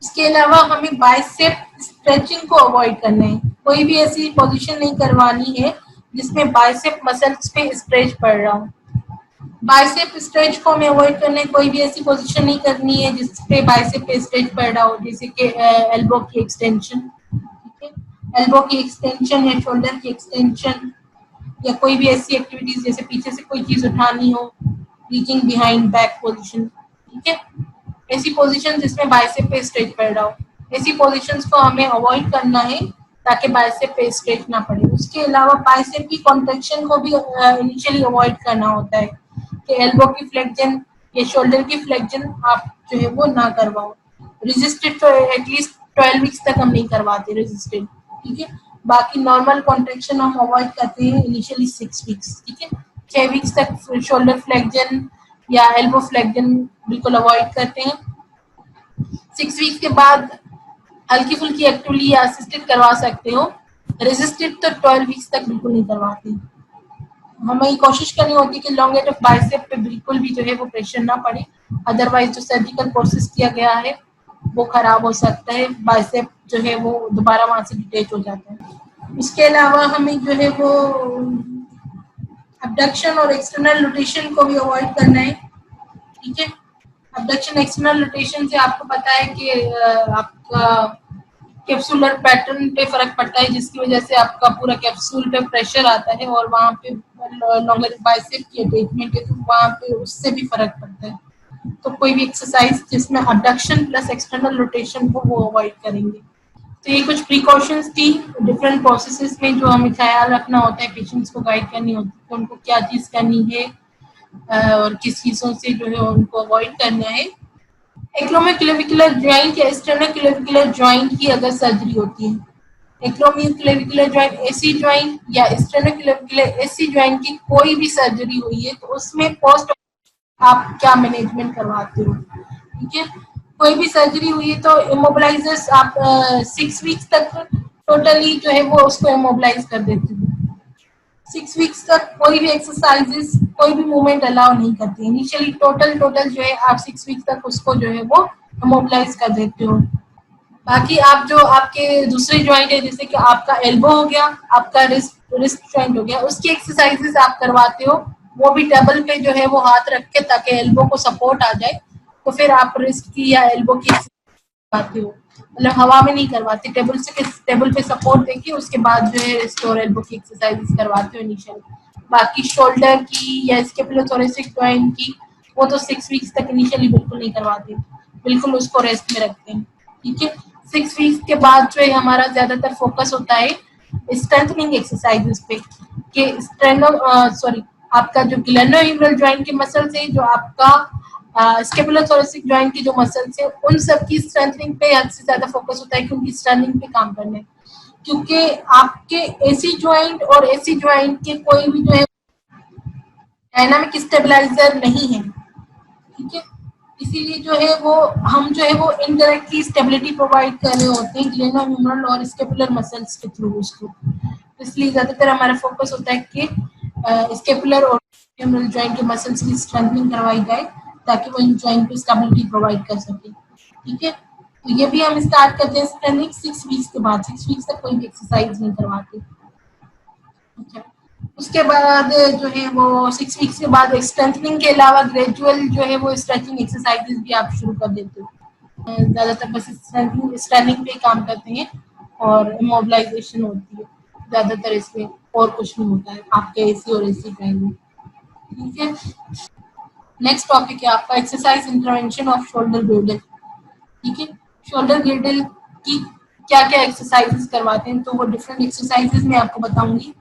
Speaker 1: इसके अलावा हमें बाइसेप स्ट्रेचिंग को अवॉइड करना है, कोई भी ऐसी पोजीशन नहीं करवानी है जिसमें बाइसेप मसल्स पे स्ट्रेच पड़ रहा हो। बाइसेप स्ट्रेच को हमें अवॉइड करना है, कोई भी ऐसी पोजीशन नहीं करनी है जिसपे बाइसेप पे स्ट्रेच पड़ रहा हो, जैसे कि एल्बो की एक्सटेंशन। ठीक है, एल्बो की एक्सटेंशन या शोल्डर की एक्सटेंशन या कोई भी ऐसी एक्टिविटीज जैसे पीछे से कोई चीज उठानी हो, रीचिंग बिहाइंड बैक पोजीशन। ठीक है, ऐसी पोजीशन जिसमें बाइसेप पे स्ट्रेच पड़ रहा हो, ऐसी पोजीशंस को हमें अवॉइड करना है ताकि बाइसेप पे स्ट्रेच ना पड़े। उसके अलावा बाइसेप की कॉन्ट्रैक्शन को भी इनिशियली अवॉइड करना होता है कि एल्बो की फ्लेक्जन या शोल्डर की फ्लेक्जन आप जो है वो ना करवाओ। रेजिस्टेड तो एटलीस्ट 12 वीक्स तक हम नहीं करवाते रेजिस्टेड। ठीक है, बाकी नॉर्मल कॉन्ट्रैक्शन हम अवॉइड करते हैं इनिशियली 6 वीक्स। ठीक है, 6 वीक्स तक शोल्डर फ्लेक्जन या एल्बो फ्लेक्जन बिल्कुल अवॉइड करते हैं। 6 वीक्स के बाद हल्की फुल्की एक्टिवली या असिस्टेड करवा सकते हो, रेजिस्टेड तो 12 वीक्स तक बिल्कुल नहीं करवाते। हमें कोशिश करनी होती है कि लॉन्गेट ऑफ बाइसेप पे बिल्कुल भी जो है वो प्रेशर ना पड़े, अदरवाइज जो सर्जिकल प्रोसेस किया गया है वो खराब हो सकता है, बाइसेप जो है वो दोबारा वहां से डिटेच हो जाता है। इसके अलावा हमें जो है वो अबडक्शन और एक्सटर्नल रोटेशन को भी अवॉइड करना है। ठीक है, अबडक्शन एक्सटर्नल रोटेशन से आपको पता है कि आपका कैप्सुलर पैटर्न पे फर्क पड़ता है, जिसकी वजह से आपका पूरा कैप्सूल पे प्रेशर आता है और वहाँ पे लॉन्गर बाइसेप की अटैचमेंट है तो वहाँ पे उससे भी फर्क पड़ता है। तो कोई भी एक्सरसाइज जिसमें अबडक्शन प्लस एक्सटर्नल रोटेशन हो वो अवॉइड करेंगे। तो ये कुछ प्रिकॉशंस थी डिफरेंट प्रोसेसेस में जो हमें ख्याल रखना होता है, पेशेंट्स को गाइड करनी होती है उनको क्या चीज़ करनी है और किस चीज़ों से जो है उनको अवॉइड करना है। एक्रोमियोक्लेविकुलर जॉइंट या स्टेनोक्लेविकुलर जॉइंट की अगर सर्जरी होती है, एक्रोमियोक्लेविकुलर जॉइंट एसी जॉइंट या स्टेनोक्लेविकुलर एसी जॉइंट की कोई भी सर्जरी हुई है तो उसमें पोस्ट आप क्या मैनेजमेंट करवाते हो। ठीक है, कोई भी सर्जरी हुई है तो इमोबिलाइजर्स आप 6 वीक्स तक टोटली जो है वो उसको इमोबिलाइज कर देते हो। 6 वीक्स तक कोई भी एक्सरसाइजेस कोई भी मूवमेंट अलाउ नहीं करती। इनिशियली टोटल जो है आप 6 वीक तक उसको जो है वो मोबिलाइज कर देते हो। बाकी आप जो आपके दूसरे ज्वाइंट है, जैसे कि आपका एल्बो हो गया, आपका रिस्ट ज्वाइंट हो गया, उसकी एक्सरसाइजेस आप करवाते हो, वो भी टेबल पे जो है वो हाथ रख के, ताकि एल्बो को सपोर्ट आ जाए। तो फिर आप रिस्ट की या एल्बो की करवाते हो, मतलब हवा में नहीं करवाते, टेबल पे सपोर्ट देके उसके बाद जो है रिस्ट और एल्बो की एक्सरसाइजेस करवाते हो इनिशियल। बाकी शोल्डर की या स्कैपुलोथोरेसिक जॉइंट की, वो तो 6 वीक्स तक इनिशियली बिल्कुल नहीं करवाते, बिल्कुल उसको रेस्ट में रखते हैं। ठीक है, 6 वीक्स के बाद जो है हमारा ज्यादातर फोकस होता है स्ट्रेंथनिंग एक्सरसाइजेस पे, कि सॉरी, आपका जो ग्लेनोह्यूमरल जॉइंट के मसल्स है, जो आपका स्कैपुलोथोरेसिक जॉइंट की जो मसल्स है, उन सब की स्ट्रेंथनिंग पे हद से ज्यादा फोकस होता है कि उनकी स्ट्रेंथनिंग पे काम करने, क्योंकि आपके एसी जॉइंट और एसी जॉइंट के कोई भी जो है डायनामिक स्टेबलाइजर नहीं है। ठीक है, इसीलिए जो है वो हम जो है वो इनडायरेक्टली स्टेबिलिटी प्रोवाइड कर रहे होते हैं ग्लेनोह्यूमरल और स्कैपुलर मसल्स के थ्रू उसको। इसलिए ज्यादातर हमारा फोकस होता है कि स्कैपुलर और ह्यूमरल जॉइंट के मसल्स की स्ट्रेंथनिंग करवाई जाए, ताकि वो इन जॉइंट को स्टेबिलिटी प्रोवाइड कर सके। ठीक है, तो ये भी हम स्टार्ट करते हैं स्ट्रेंथनिंग 6 वीक्स के बाद। 6 वीक्स तक कोई भी एक्सरसाइज नहीं करवाते। अच्छा, उसके बाद जो है वो 6 वीक्स के बाद स्ट्रेंथनिंग के अलावा ग्रेजुअल जो है वो स्ट्रेचिंग एक्सरसाइजेस भी आप शुरू कर देते हो। ज्यादातर बस स्ट्रेंथनिंग पे काम करते हैं और मोबिलाइजेशन होती है ज्यादातर इसमें, और कुछ नहीं होता है आपके एसी और एसी टाइम में। ठीक है, नेक्स्ट टॉपिक है आपका एक्सरसाइज इंटरवेंशन ऑफ शोल्डर गिर्डल। ठीक है, शोल्डर गिर्डल की क्या क्या एक्सरसाइजेस करवाते हैं, तो वो डिफरेंट एक्सरसाइजेस मैं आपको बताऊंगी।